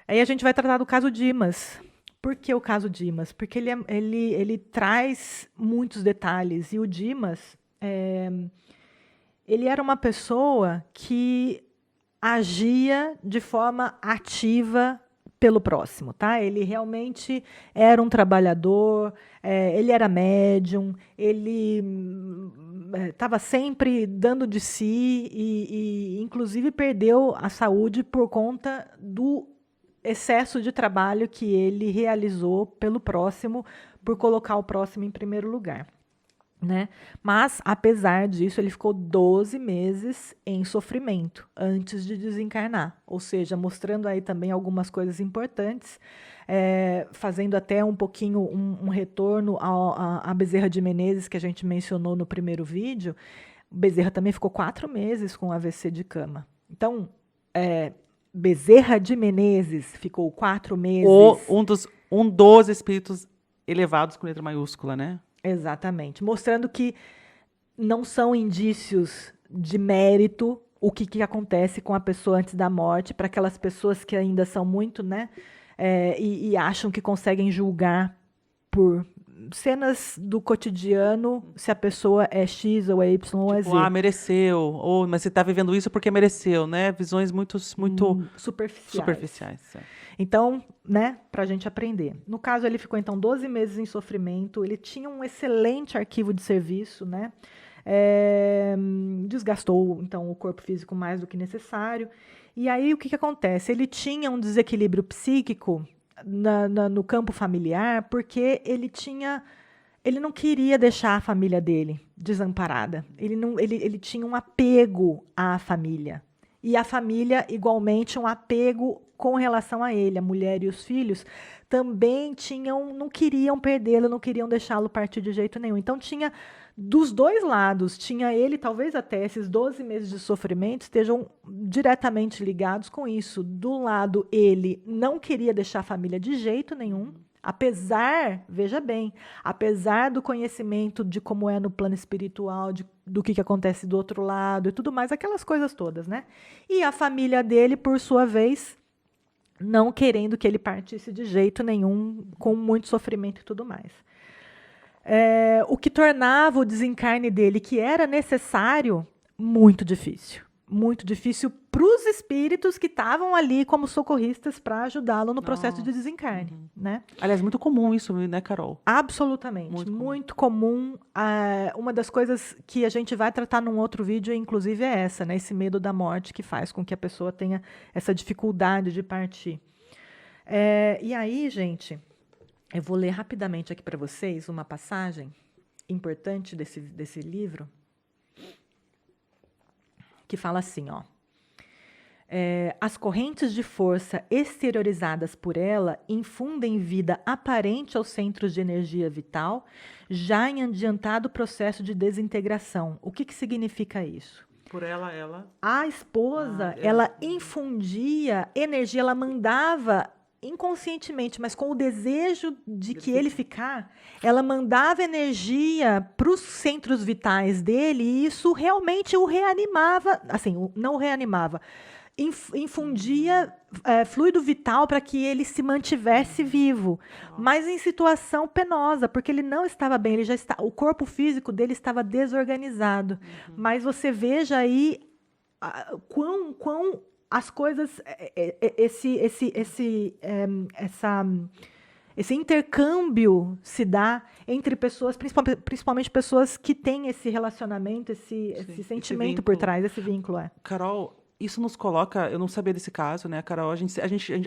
Aí a gente vai tratar do caso Dimas. Por que o caso Dimas? Porque ele traz muitos detalhes, e o Dimas, ele era uma pessoa que agia de forma ativa pelo próximo, tá? Ele realmente era um trabalhador, ele era médium, ele estava sempre dando de si e inclusive perdeu a saúde por conta do excesso de trabalho que ele realizou pelo próximo, por colocar o próximo em primeiro lugar. Né? Mas, apesar disso, ele ficou 12 meses em sofrimento antes de desencarnar, ou seja, mostrando aí também algumas coisas importantes, fazendo até um pouquinho um retorno à Bezerra de Menezes, que a gente mencionou no primeiro vídeo. Bezerra também ficou 4 meses com AVC de cama. Então, Bezerra de Menezes ficou 4 meses. Um dos espíritos elevados com letra maiúscula, né? Exatamente. Mostrando que não são indícios de mérito o que acontece com a pessoa antes da morte, para aquelas pessoas que ainda são muito, né? E acham que conseguem julgar por cenas do cotidiano se a pessoa é X ou é Y ou é Z. Mereceu. Mas você está vivendo isso porque mereceu, né? Visões muito superficiais. Então, né, para a gente aprender. No caso, ele ficou, então, 12 meses em sofrimento. Ele tinha um excelente arquivo de serviço, né? Desgastou, então, o corpo físico mais do que necessário. E aí, o que acontece? Ele tinha um desequilíbrio psíquico no campo familiar, porque ele não queria deixar a família dele desamparada. Ele tinha um apego à família. E a família, igualmente, um apego com relação a ele. A mulher e os filhos também não queriam perdê-lo, não queriam deixá-lo partir de jeito nenhum. Então, tinha dos dois lados, tinha ele, talvez até esses 12 meses de sofrimento estejam diretamente ligados com isso. Do lado, ele não queria deixar a família de jeito nenhum, apesar, veja bem, apesar do conhecimento de como é no plano espiritual, do que acontece do outro lado e tudo mais, aquelas coisas todas, né? E a família dele, por sua vez, não querendo que ele partisse de jeito nenhum, com muito sofrimento e tudo mais. O que tornava o desencarne dele, que era necessário, muito difícil. Muito difícil para os espíritos que estavam ali como socorristas para ajudá-lo no processo de desencarne. Né? Aliás, muito comum isso, né, Carol? Absolutamente. Muito comum. Uma das coisas que a gente vai tratar num outro vídeo, inclusive, é essa, né? Esse medo da morte que faz com que a pessoa tenha essa dificuldade de partir. E aí, gente, eu vou ler rapidamente aqui para vocês uma passagem importante desse livro, que fala assim, ó. As correntes de força exteriorizadas por ela infundem vida aparente aos centros de energia vital, já em adiantado processo de desintegração. O que significa isso? Por ela... A esposa, ela infundia energia, ela mandava inconscientemente, mas com o desejo de que ele ficar, ela mandava energia para os centros vitais dele e isso realmente o reanimava, assim, não o reanimava, infundia fluido vital para que ele se mantivesse vivo, mas em situação penosa, porque ele não estava bem, o corpo físico dele estava desorganizado. Mas você veja aí quão as coisas, esse intercâmbio se dá entre pessoas, principalmente pessoas que têm esse relacionamento, esse sentimento por trás, esse vínculo. Carol, isso nos coloca, eu não sabia desse caso, né, Carol?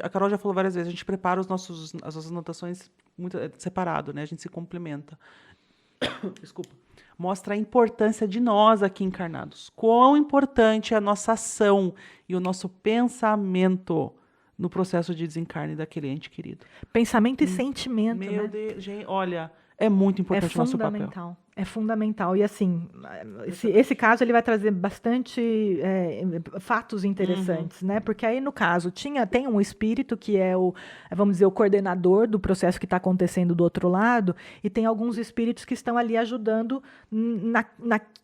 A Carol já falou várias vezes, a gente prepara as nossas anotações muito separado, né? A gente se complementa. Desculpa. Mostra a importância de nós aqui encarnados. Quão importante é a nossa ação e o nosso pensamento no processo de desencarne daquele ente querido. Pensamento e sentimento, Meu né? Deus, gente, olha, é muito importante o nosso papel. É fundamental. E, assim, esse caso ele vai trazer bastante fatos interessantes, né? Porque aí, no caso, tem um espírito que é vamos dizer, o coordenador do processo que está acontecendo do outro lado, e tem alguns espíritos que estão ali ajudando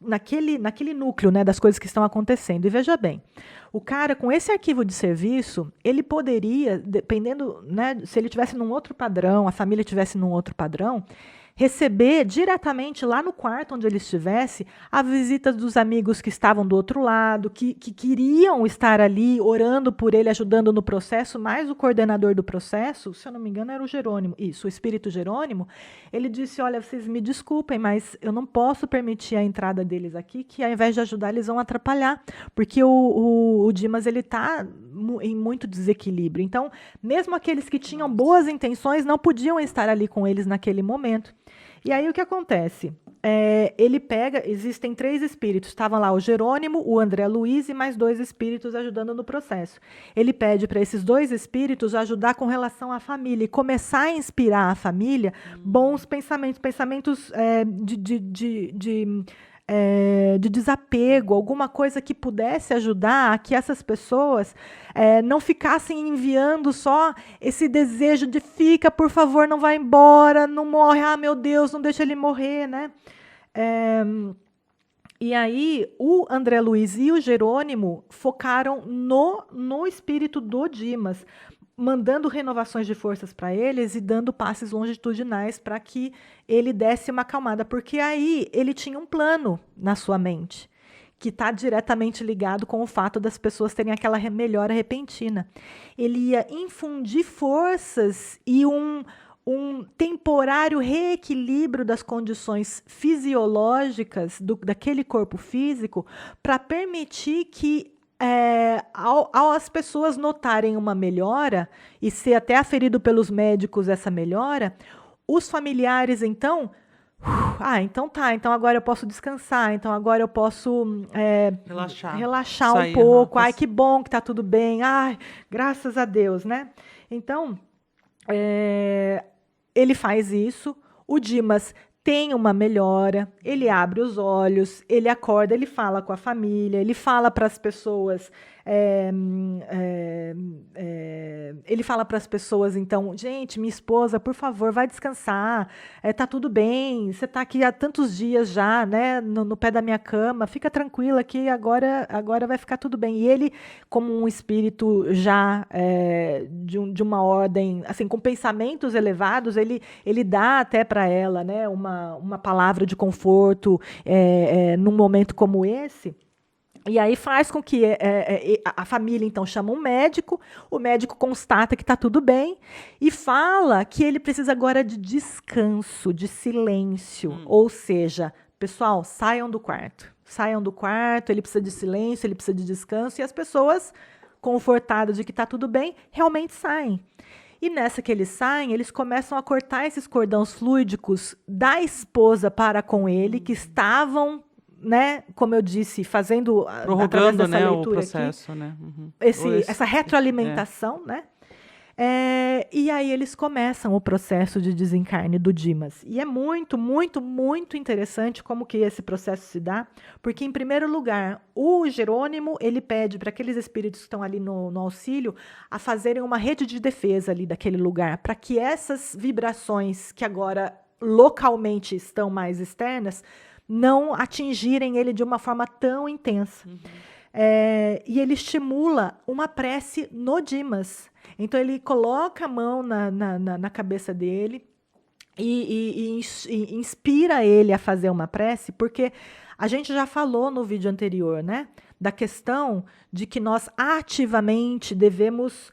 naquele núcleo, né, das coisas que estão acontecendo. E veja bem, o cara, com esse arquivo de serviço, ele poderia, dependendo, né, se ele estivesse num outro padrão, a família estivesse num outro padrão, receber diretamente lá no quarto onde ele estivesse a visita dos amigos que estavam do outro lado, que queriam estar ali orando por ele, ajudando no processo, mas o coordenador do processo, se eu não me engano, era o Jerônimo. Isso, o espírito Jerônimo, ele disse, olha, vocês me desculpem, mas eu não posso permitir a entrada deles aqui, que ao invés de ajudar, eles vão atrapalhar, porque o Dimas está em muito desequilíbrio. Então, mesmo aqueles que tinham boas intenções não podiam estar ali com eles naquele momento. E aí o que acontece? Ele existem 3 espíritos, estavam lá o Jerônimo, o André Luiz e mais 2 espíritos ajudando no processo. Ele pede para esses 2 espíritos ajudar com relação à família e começar a inspirar a família bons pensamentos de desapego, alguma coisa que pudesse ajudar a que essas pessoas não ficassem enviando só esse desejo de fica, por favor, não vai embora, não morre, ah, meu Deus, não deixa ele morrer, né? E aí, o André Luiz e o Jerônimo focaram no espírito do Dimas, mandando renovações de forças para eles e dando passes longitudinais para que ele desse uma acalmada, porque aí ele tinha um plano na sua mente, que está diretamente ligado com o fato das pessoas terem aquela melhora repentina. Ele ia infundir forças e um temporário reequilíbrio das condições fisiológicas daquele corpo físico para permitir que ao as pessoas notarem uma melhora e ser até aferido pelos médicos essa melhora, os familiares então, então tá, então agora eu posso descansar, então agora eu posso relaxar um pouco, que bom que tá tudo bem, graças a Deus, né? Então, ele faz isso, o Dimas tem uma melhora, ele abre os olhos, ele acorda, ele fala com a família, ele fala para as pessoas, ele fala para as pessoas, então, gente, minha esposa, por favor, vai descansar, tá tudo bem, você está aqui há tantos dias já, né, no pé da minha cama, fica tranquila que agora vai ficar tudo bem. E ele, como um espírito já de uma ordem, assim, com pensamentos elevados, ele dá até para ela, né, uma palavra de conforto num momento como esse. E aí faz com que a família, então, chama um médico, o médico constata que está tudo bem e fala que ele precisa agora de descanso, de silêncio. Ou seja, pessoal, saiam do quarto, ele precisa de silêncio, ele precisa de descanso, e as pessoas, confortadas de que está tudo bem, realmente saem. E nessa que eles saem, eles começam a cortar esses cordões fluídicos da esposa para com ele, que estavam, né, como eu disse, prorrogando, né, o processo, aqui, né? Essa retroalimentação, né? E aí eles começam o processo de desencarne do Dimas. E é muito, muito, muito interessante como que esse processo se dá, porque, em primeiro lugar, o Jerônimo, ele pede para aqueles espíritos que estão ali no auxílio a fazerem uma rede de defesa ali daquele lugar, para que essas vibrações que agora localmente estão mais externas não atingirem ele de uma forma tão intensa. E ele estimula uma prece no Dimas. Então, ele coloca a mão na cabeça dele e inspira ele a fazer uma prece, porque a gente já falou no vídeo anterior, né, da questão de que nós ativamente devemos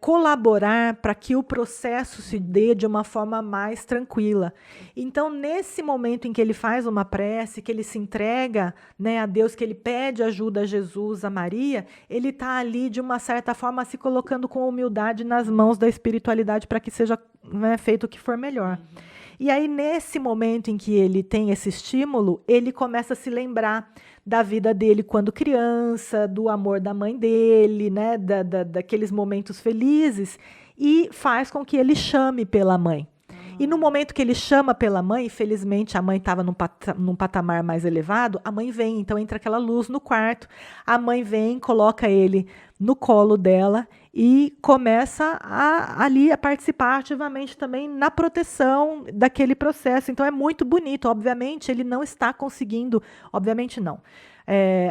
colaborar para que o processo se dê de uma forma mais tranquila. Então, nesse momento em que ele faz uma prece, que ele se entrega, né, a Deus, que ele pede ajuda a Jesus, a Maria, ele está ali, de uma certa forma, se colocando com humildade nas mãos da espiritualidade para que seja, né, feito o que for melhor. E aí, nesse momento em que ele tem esse estímulo, ele começa a se lembrar da vida dele quando criança, do amor da mãe dele, né, daqueles momentos felizes, e faz com que ele chame pela mãe. E no momento que ele chama pela mãe, felizmente a mãe estava num patamar mais elevado, a mãe vem, então entra aquela luz no quarto, a mãe vem, coloca ele no colo dela e começa ali a participar ativamente também na proteção daquele processo. Então é muito bonito. Obviamente ele não está conseguindo, obviamente não.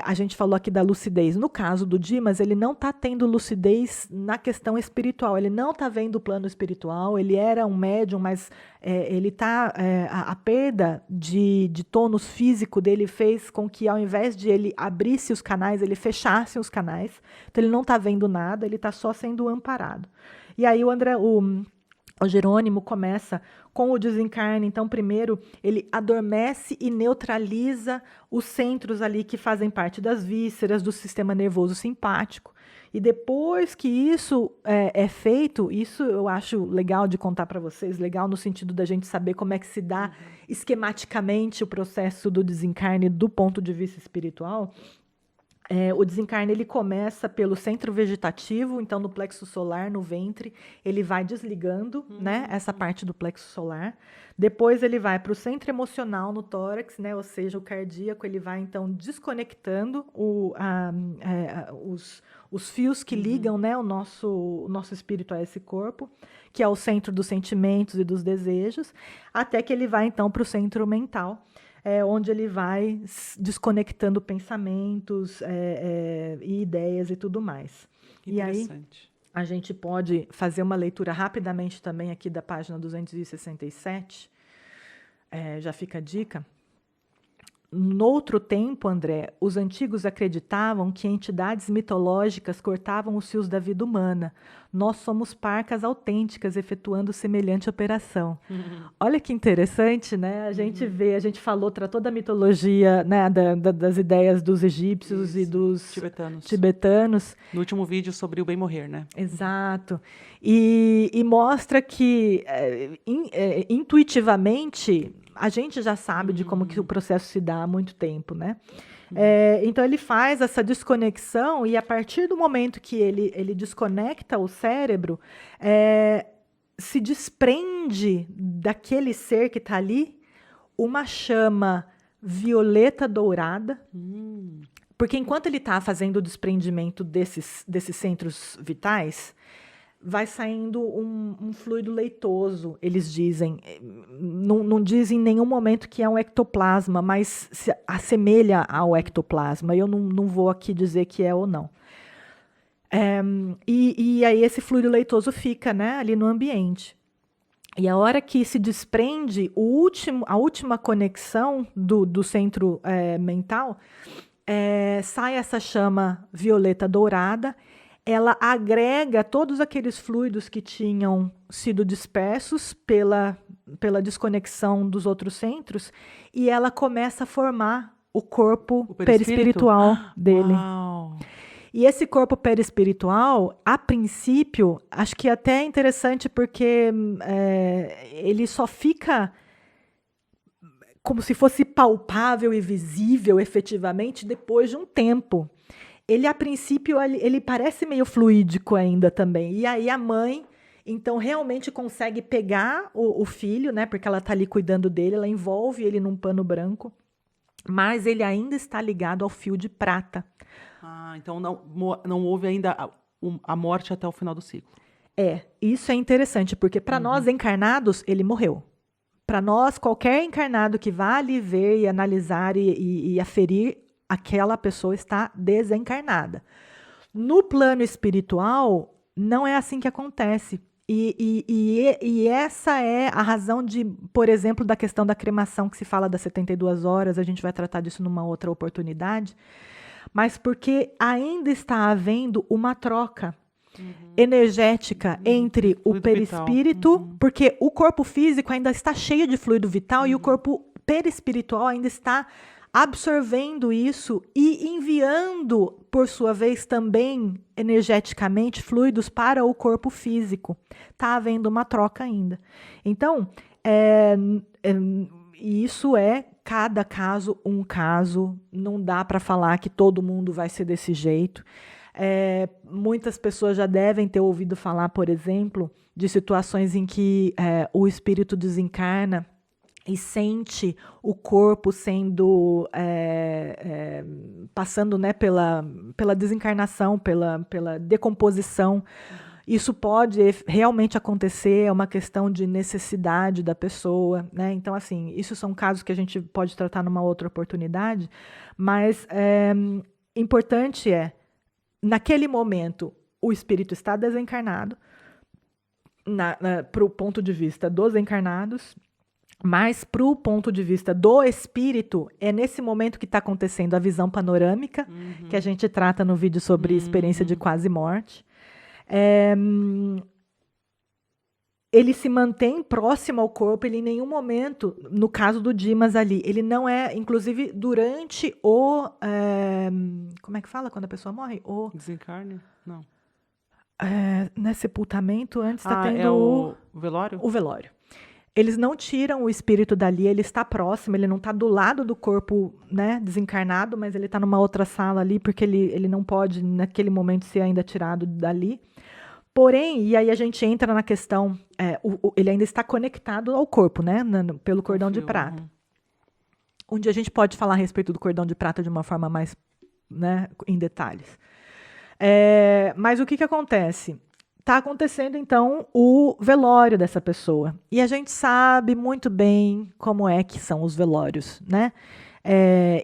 A gente falou aqui da lucidez. No caso do Dimas, ele não está tendo lucidez na questão espiritual. Ele não está vendo o plano espiritual. Ele era um médium, mas ele está a perda de tônus físico dele fez com que, ao invés de ele abrisse os canais, ele fechasse os canais. Então ele não está vendo nada. Ele está só sendo amparado. E aí o Jerônimo começa com o desencarne. Então, primeiro, ele adormece e neutraliza os centros ali que fazem parte das vísceras, do sistema nervoso simpático. E depois que isso é feito, isso eu acho legal de contar para vocês, legal no sentido da gente saber como é que se dá esquematicamente o processo do desencarne do ponto de vista espiritual. O desencarne ele começa pelo centro vegetativo, então no plexo solar, no ventre, ele vai desligando, né, essa parte do plexo solar. Depois ele vai para o centro emocional no tórax, né, ou seja, o cardíaco, ele vai então desconectando os fios que ligam, né, o nosso espírito a esse corpo, que é o centro dos sentimentos e dos desejos, até que ele vai então para o centro mental, onde ele vai desconectando pensamentos e ideias e tudo mais. E aí, a gente pode fazer uma leitura rapidamente também aqui da página 267, já fica a dica. Noutro tempo, André, os antigos acreditavam que entidades mitológicas cortavam os fios da vida humana. Nós somos parcas autênticas efetuando semelhante operação. Olha que interessante, né? A gente tratou da mitologia, né, das ideias dos egípcios e dos tibetanos. No último vídeo sobre o bem morrer, né? Exato. E mostra que, intuitivamente, a gente já sabe de como que o processo se dá há muito tempo, né? Então, ele faz essa desconexão e, a partir do momento que ele desconecta o cérebro, se desprende daquele ser que está ali uma chama violeta dourada, porque enquanto ele está fazendo o desprendimento desses centros vitais, vai saindo um fluido leitoso, eles dizem. Não dizem em nenhum momento que é um ectoplasma, mas se assemelha ao ectoplasma. Eu não vou aqui dizer que é ou não. E aí esse fluido leitoso fica, né, ali no ambiente. E a hora que se desprende a última conexão do centro mental, sai essa chama violeta dourada. Ela agrega todos aqueles fluidos que tinham sido dispersos pela desconexão dos outros centros, e ela começa a formar o corpo perispiritual dele. Uau. E esse corpo perispiritual, a princípio, acho que até é interessante porque ele só fica como se fosse palpável e visível efetivamente depois de um tempo. Ele, a princípio, ele parece meio fluídico ainda também. E aí a mãe, então, realmente consegue pegar o filho, né? Porque ela está ali cuidando dele, ela envolve ele num pano branco, mas ele ainda está ligado ao fio de prata. Então não houve ainda a morte até o final do ciclo. Isso é interessante, porque para nós encarnados, ele morreu. Para nós, qualquer encarnado que vá ali ver e analisar e aferir, aquela pessoa está desencarnada. No plano espiritual, não é assim que acontece. E essa é a razão de, por exemplo, da questão da cremação, que se fala das 72 horas, a gente vai tratar disso numa outra oportunidade, mas porque ainda está havendo uma troca energética entre o perispírito, porque o corpo físico ainda está cheio de fluido vital e o corpo perispiritual ainda está absorvendo isso e enviando, por sua vez, também energeticamente fluidos para o corpo físico. Está havendo uma troca ainda. Então, isso cada caso um caso. Não dá para falar que todo mundo vai ser desse jeito. Muitas pessoas já devem ter ouvido falar, por exemplo, de situações em que o espírito desencarna e sente o corpo sendo passando, né, pela desencarnação, pela decomposição. Isso pode realmente acontecer, é uma questão de necessidade da pessoa, né? Então, assim, isso são casos que a gente pode tratar numa outra oportunidade, mas importante naquele momento, o espírito está desencarnado, para o ponto de vista dos encarnados, mas, para o ponto de vista do espírito, é nesse momento que está acontecendo a visão panorâmica, que a gente trata no vídeo sobre experiência de quase morte. Ele se mantém próximo ao corpo, ele em nenhum momento, no caso do Dimas ali, ele não inclusive durante como é que fala quando a pessoa morre? Desencarne? Não. Sepultamento, antes está tendo é o velório? O velório. eles não tiram o espírito dali, ele está próximo, ele não está do lado do corpo, né, desencarnado, mas ele está numa outra sala ali, porque ele não pode, naquele momento, ser ainda tirado dali. Porém, e aí a gente entra na questão, ele ainda está conectado ao corpo, né, pelo cordão de prata. Onde a gente pode falar a respeito do cordão de prata de uma forma mais, né, em detalhes. Mas o que acontece? Está acontecendo, então, o velório dessa pessoa. E a gente sabe muito bem como é que são os velórios, né?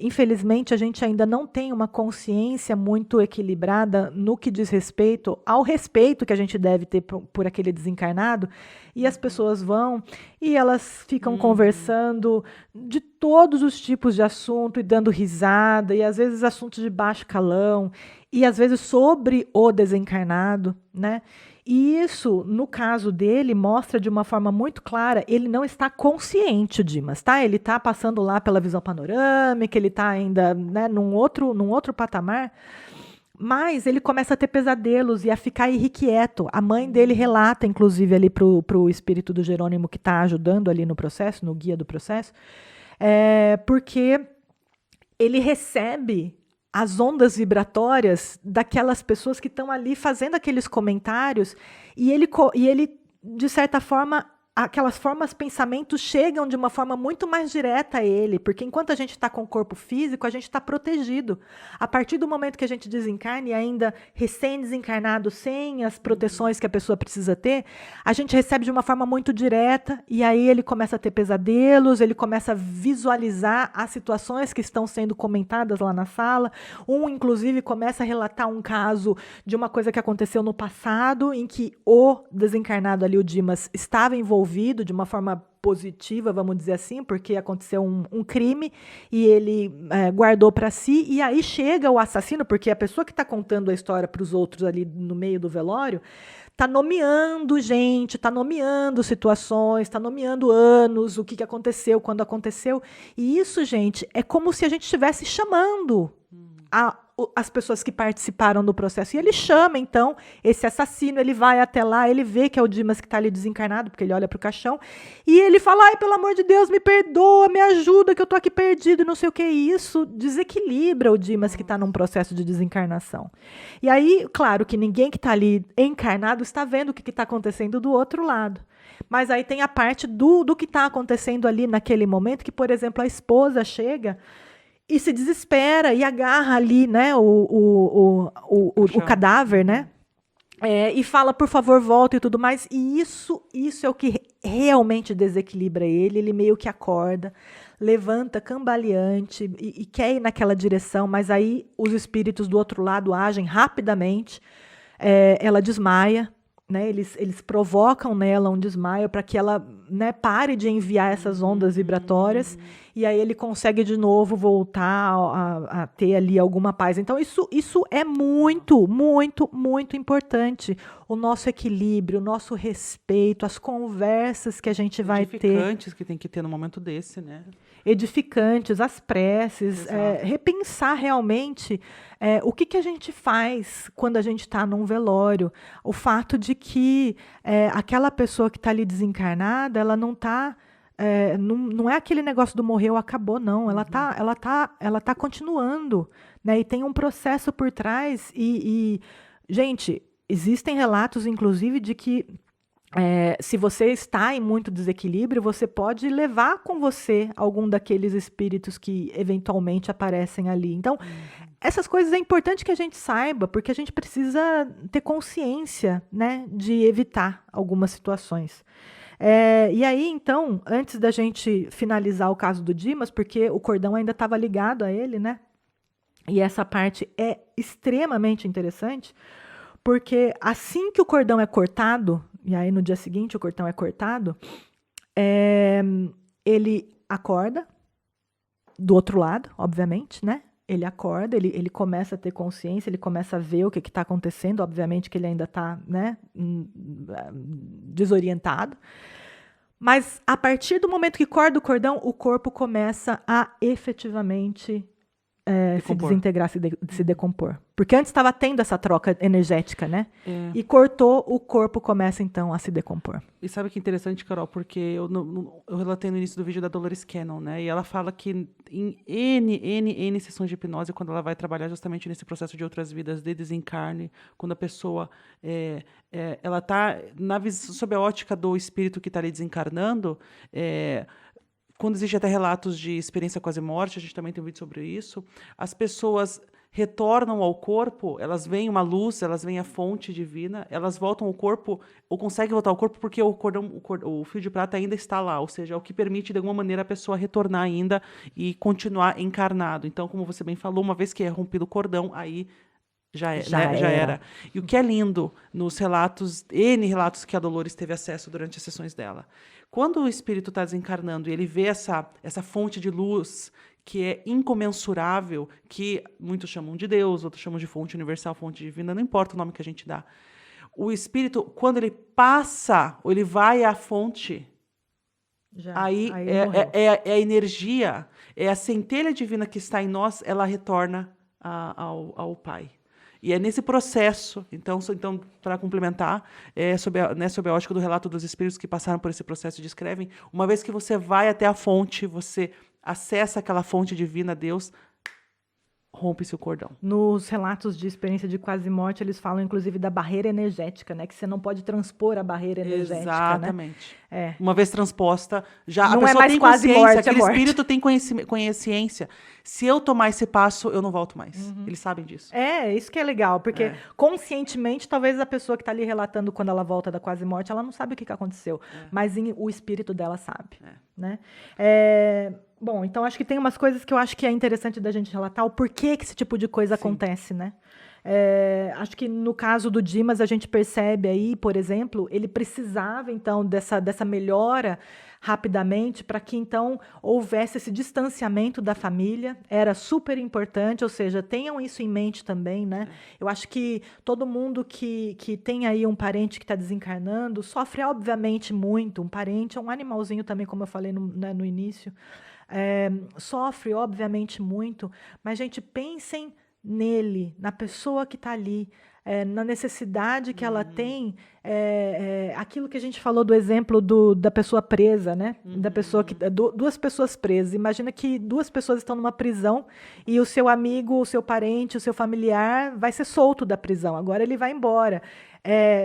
Infelizmente, a gente ainda não tem uma consciência muito equilibrada no que diz respeito ao respeito que a gente deve ter por aquele desencarnado. E as pessoas vão e elas ficam conversando de todos os tipos de assunto e dando risada, e às vezes assuntos de baixo calão, e às vezes sobre o desencarnado, né? E isso, no caso dele, mostra de uma forma muito clara, ele não está consciente, o Dimas, tá? Ele está passando lá pela visão panorâmica, ele está ainda, né, num outro patamar, mas ele começa a ter pesadelos e a ficar irrequieto. A mãe dele relata, inclusive, ali pro espírito do Jerônimo que está ajudando ali no processo, no guia do processo, porque ele recebe as ondas vibratórias daquelas pessoas que estão ali fazendo aqueles comentários, e ele, de certa forma, aquelas formas, pensamentos chegam de uma forma muito mais direta a ele, porque enquanto a gente está com o corpo físico, a gente está protegido. A partir do momento que a gente desencarna, e ainda recém-desencarnado, sem as proteções que a pessoa precisa ter, a gente recebe de uma forma muito direta, e aí ele começa a ter pesadelos, ele começa a visualizar as situações que estão sendo comentadas lá na sala. Inclusive, começa a relatar um caso de uma coisa que aconteceu no passado, em que o desencarnado ali, o Dimas, estava envolvido de uma forma positiva, vamos dizer assim, porque aconteceu um crime e ele guardou para si, e aí chega o assassino, porque a pessoa que está contando a história para os outros ali no meio do velório está nomeando gente, está nomeando situações, está nomeando anos, o que aconteceu, quando aconteceu, e isso, gente, é como se a gente estivesse chamando as pessoas que participaram do processo. E ele chama, então, esse assassino, ele vai até lá, ele vê que é o Dimas que está ali desencarnado, porque ele olha para o caixão, e ele fala: ai, pelo amor de Deus, me perdoa, me ajuda, que eu estou aqui perdido, não sei o que. E isso desequilibra o Dimas que está num processo de desencarnação. E aí, claro que ninguém que está ali encarnado está vendo o que está acontecendo do outro lado. Mas aí tem a parte do que está acontecendo ali naquele momento, que, por exemplo, a esposa chega e se desespera e agarra ali, né, o cadáver, né? E fala, por favor, volta e tudo mais. E isso é o que realmente desequilibra ele. Ele meio que acorda, levanta cambaleante e quer ir naquela direção, mas aí os espíritos do outro lado agem rapidamente. Ela desmaia, né? Eles provocam nela um desmaio para que ela, né, pare de enviar essas ondas vibratórias, e aí ele consegue de novo voltar a ter ali alguma paz. Então isso é muito, muito, muito importante. O nosso equilíbrio, o nosso respeito, as conversas que a gente vai ter. Edificantes que tem que ter no momento desse, né? Edificantes, as preces, repensar realmente o que a gente faz quando a gente está num velório. O fato de que aquela pessoa que está ali desencarnada, ela não está... não é aquele negócio do morreu, acabou, não. Ela tá continuando, né? E tem um processo por trás. Gente, existem relatos, inclusive, de que se você está em muito desequilíbrio, você pode levar com você algum daqueles espíritos que eventualmente aparecem ali. Então, essas coisas é importante que a gente saiba, porque a gente precisa ter consciência, né, de evitar algumas situações. E aí, então, antes da gente finalizar o caso do Dimas, porque o cordão ainda estava ligado a ele, né? E essa parte é extremamente interessante, porque assim que o cordão é cortado, e aí no dia seguinte o cordão é cortado, ele acorda do outro lado, obviamente, né? Ele acorda, ele começa a ter consciência, ele começa a ver o que está acontecendo, obviamente que ele ainda está, né, desorientado. Mas a partir do momento que corta o cordão, o corpo começa a efetivamente se desintegrar, se decompor. Porque antes estava tendo essa troca energética, né? E cortou, o corpo começa, então, a se decompor. E sabe que interessante, Carol? Porque eu relatei no início do vídeo da Dolores Cannon, né? E ela fala que em N sessões de hipnose, quando ela vai trabalhar justamente nesse processo de outras vidas, de desencarne, quando a pessoa ela está sob a ótica do espírito que está ali desencarnando, quando existe até relatos de experiência quase morte, a gente também tem um vídeo sobre isso, as pessoas retornam ao corpo, elas veem uma luz, elas veem a fonte divina, elas voltam ao corpo, ou conseguem voltar ao corpo porque o fio de prata ainda está lá, ou seja, é o que permite, de alguma maneira, a pessoa retornar ainda e continuar encarnado. Então, como você bem falou, uma vez que é rompido o cordão, aí já era. E o que é lindo nos N relatos que a Dolores teve acesso durante as sessões dela. Quando o espírito está desencarnando e ele vê essa fonte de luz que é incomensurável, que muitos chamam de Deus, outros chamam de fonte universal, fonte divina, não importa o nome que a gente dá. O espírito, quando ele passa, ou ele vai à fonte, aí é a energia, é a centelha divina que está em nós, ela retorna ao Pai. E é nesse processo, então para complementar, sob a ótica do relato dos espíritos que passaram por esse processo, descrevem, uma vez que você vai até a fonte, você acessa aquela fonte divina, Deus, rompe-se o cordão. Nos relatos de experiência de quase morte, eles falam, inclusive, da barreira energética, né? Que você não pode transpor a barreira energética. Exatamente. Né? Uma vez transposta, já não a pessoa tem quase consciência, morte, aquele espírito tem consciência. Se eu tomar esse passo, eu não volto mais. Eles sabem disso. Isso que é legal, porque conscientemente, talvez a pessoa que está ali relatando quando ela volta da quase morte, ela não sabe o que aconteceu, mas o espírito dela sabe. Né? Bom, então acho que tem umas coisas que eu acho que é interessante da gente relatar, o porquê que esse tipo de coisa acontece, né? Acho que no caso do Dimas a gente percebe aí, por exemplo, ele precisava então dessa melhora rapidamente para que então houvesse esse distanciamento da família, era super importante, ou seja, tenham isso em mente também, né? Eu acho que todo mundo que tem aí um parente que está desencarnando sofre obviamente muito, um parente é um animalzinho também, como eu falei no início, sofre obviamente muito, mas gente, pensem nele, na pessoa que está ali, na necessidade que ela tem, aquilo que a gente falou do exemplo da pessoa presa, né? Da pessoa duas pessoas presas. Imagina que duas pessoas estão numa prisão e o seu amigo, o seu parente, o seu familiar vai ser solto da prisão. Agora ele vai embora.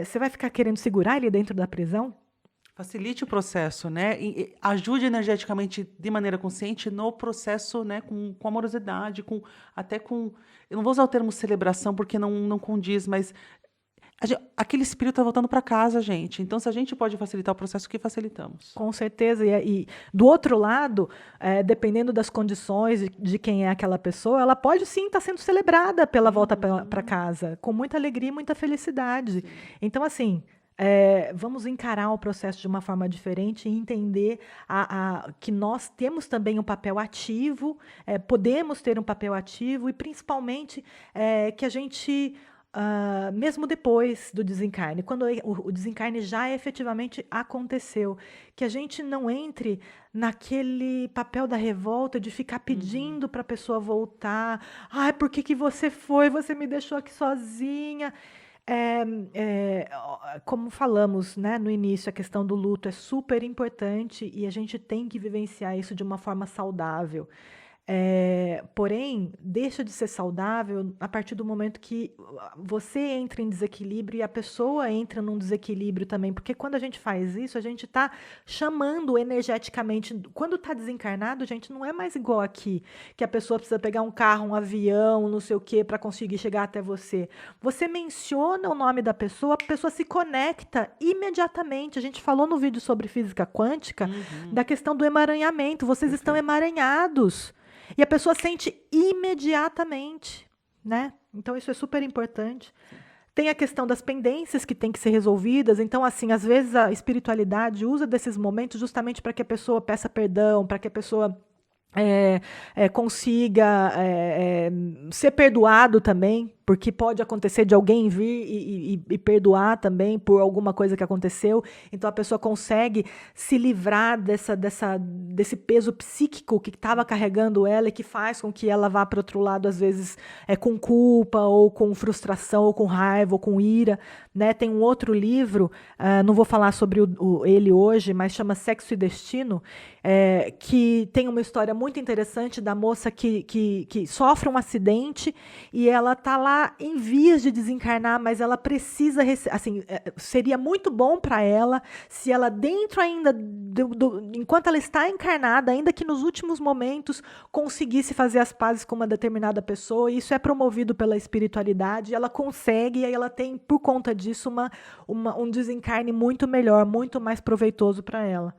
Você vai ficar querendo segurar ele dentro da prisão? Facilite o processo, né? E ajude energeticamente de maneira consciente no processo, né? Com amorosidade, até com... Eu não vou usar o termo celebração porque não condiz, mas aquele espírito está voltando para casa, gente. Então, se a gente pode facilitar o processo, que facilitamos. Com certeza. E do outro lado, dependendo das condições de quem é aquela pessoa, ela pode sim estar sendo celebrada pela volta para casa, com muita alegria e muita felicidade. Sim. Então, assim... vamos encarar o processo de uma forma diferente e entender que nós temos também um papel ativo, podemos ter um papel ativo e, principalmente, que a gente, mesmo depois do desencarne, quando o desencarne já efetivamente aconteceu, que a gente não entre naquele papel da revolta de ficar pedindo para a pessoa voltar. Ai, por que você foi? Você me deixou aqui sozinha. Como falamos, né, no início, a questão do luto é super importante e a gente tem que vivenciar isso de uma forma saudável. Porém, deixa de ser saudável a partir do momento que você entra em desequilíbrio e a pessoa entra num desequilíbrio também, porque quando a gente faz isso, a gente está chamando energeticamente. Quando está desencarnado, gente, não é mais igual aqui, que a pessoa precisa pegar um carro, um avião, não sei o quê, para conseguir chegar até você. Você menciona o nome da pessoa, a pessoa se conecta imediatamente. A gente falou no vídeo sobre física quântica, da questão do emaranhamento. Vocês estão emaranhados. E a pessoa sente imediatamente, né? Então, isso é super importante. Tem a questão das pendências que tem que ser resolvidas. Então, assim, às vezes a espiritualidade usa desses momentos justamente para que a pessoa peça perdão, para que a pessoa consiga ser perdoado também, porque pode acontecer de alguém vir e perdoar também por alguma coisa que aconteceu. Então a pessoa consegue se livrar desse peso psíquico que estava carregando ela e que faz com que ela vá para outro lado, às vezes com culpa, ou com frustração, ou com raiva, ou com ira. Né? Tem um outro livro, não vou falar sobre ele hoje, mas chama Sexo e Destino, que tem uma história muito interessante da moça que sofre um acidente e ela está lá em vias de desencarnar, mas ela precisa, assim, seria muito bom para ela se ela dentro ainda, enquanto ela está encarnada, ainda que nos últimos momentos, conseguisse fazer as pazes com uma determinada pessoa. E isso é promovido pela espiritualidade, e ela consegue, e aí ela tem, por conta disso, um desencarne muito melhor, muito mais proveitoso para ela.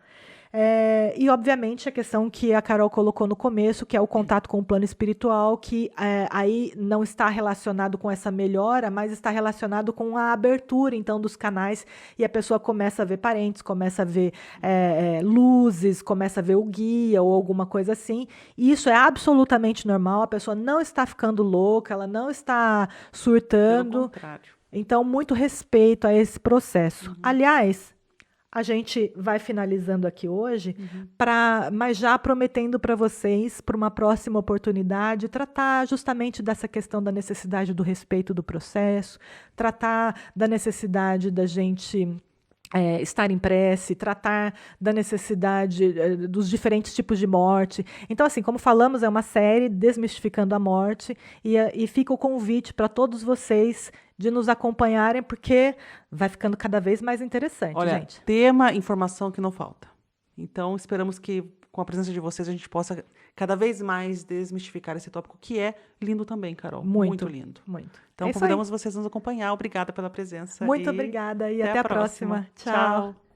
E, obviamente, a questão que a Carol colocou no começo, que é o contato com o plano espiritual, que aí não está relacionado com essa melhora, mas está relacionado com a abertura, então, dos canais, e a pessoa começa a ver parentes, começa a ver luzes, começa a ver o guia ou alguma coisa assim. E isso é absolutamente normal, a pessoa não está ficando louca, ela não está surtando. Pelo contrário. Então, muito respeito a esse processo. Aliás, a gente vai finalizando aqui hoje, mas já prometendo para vocês, para uma próxima oportunidade, tratar justamente dessa questão da necessidade do respeito do processo, tratar da necessidade da gente estar em prece, tratar da necessidade dos diferentes tipos de morte. Então, assim, como falamos, é uma série Desmistificando a Morte, e fica o convite para todos vocês de nos acompanharem, porque vai ficando cada vez mais interessante, Olha, gente. tema, informação que não falta. Então, esperamos que, com a presença de vocês, a gente possa cada vez mais desmistificar esse tópico, que é lindo também, Carol. Muito lindo. Muito. Então, convidamos vocês a nos acompanhar. Obrigada pela presença. Muito obrigada e até a próxima. Tchau. Tchau.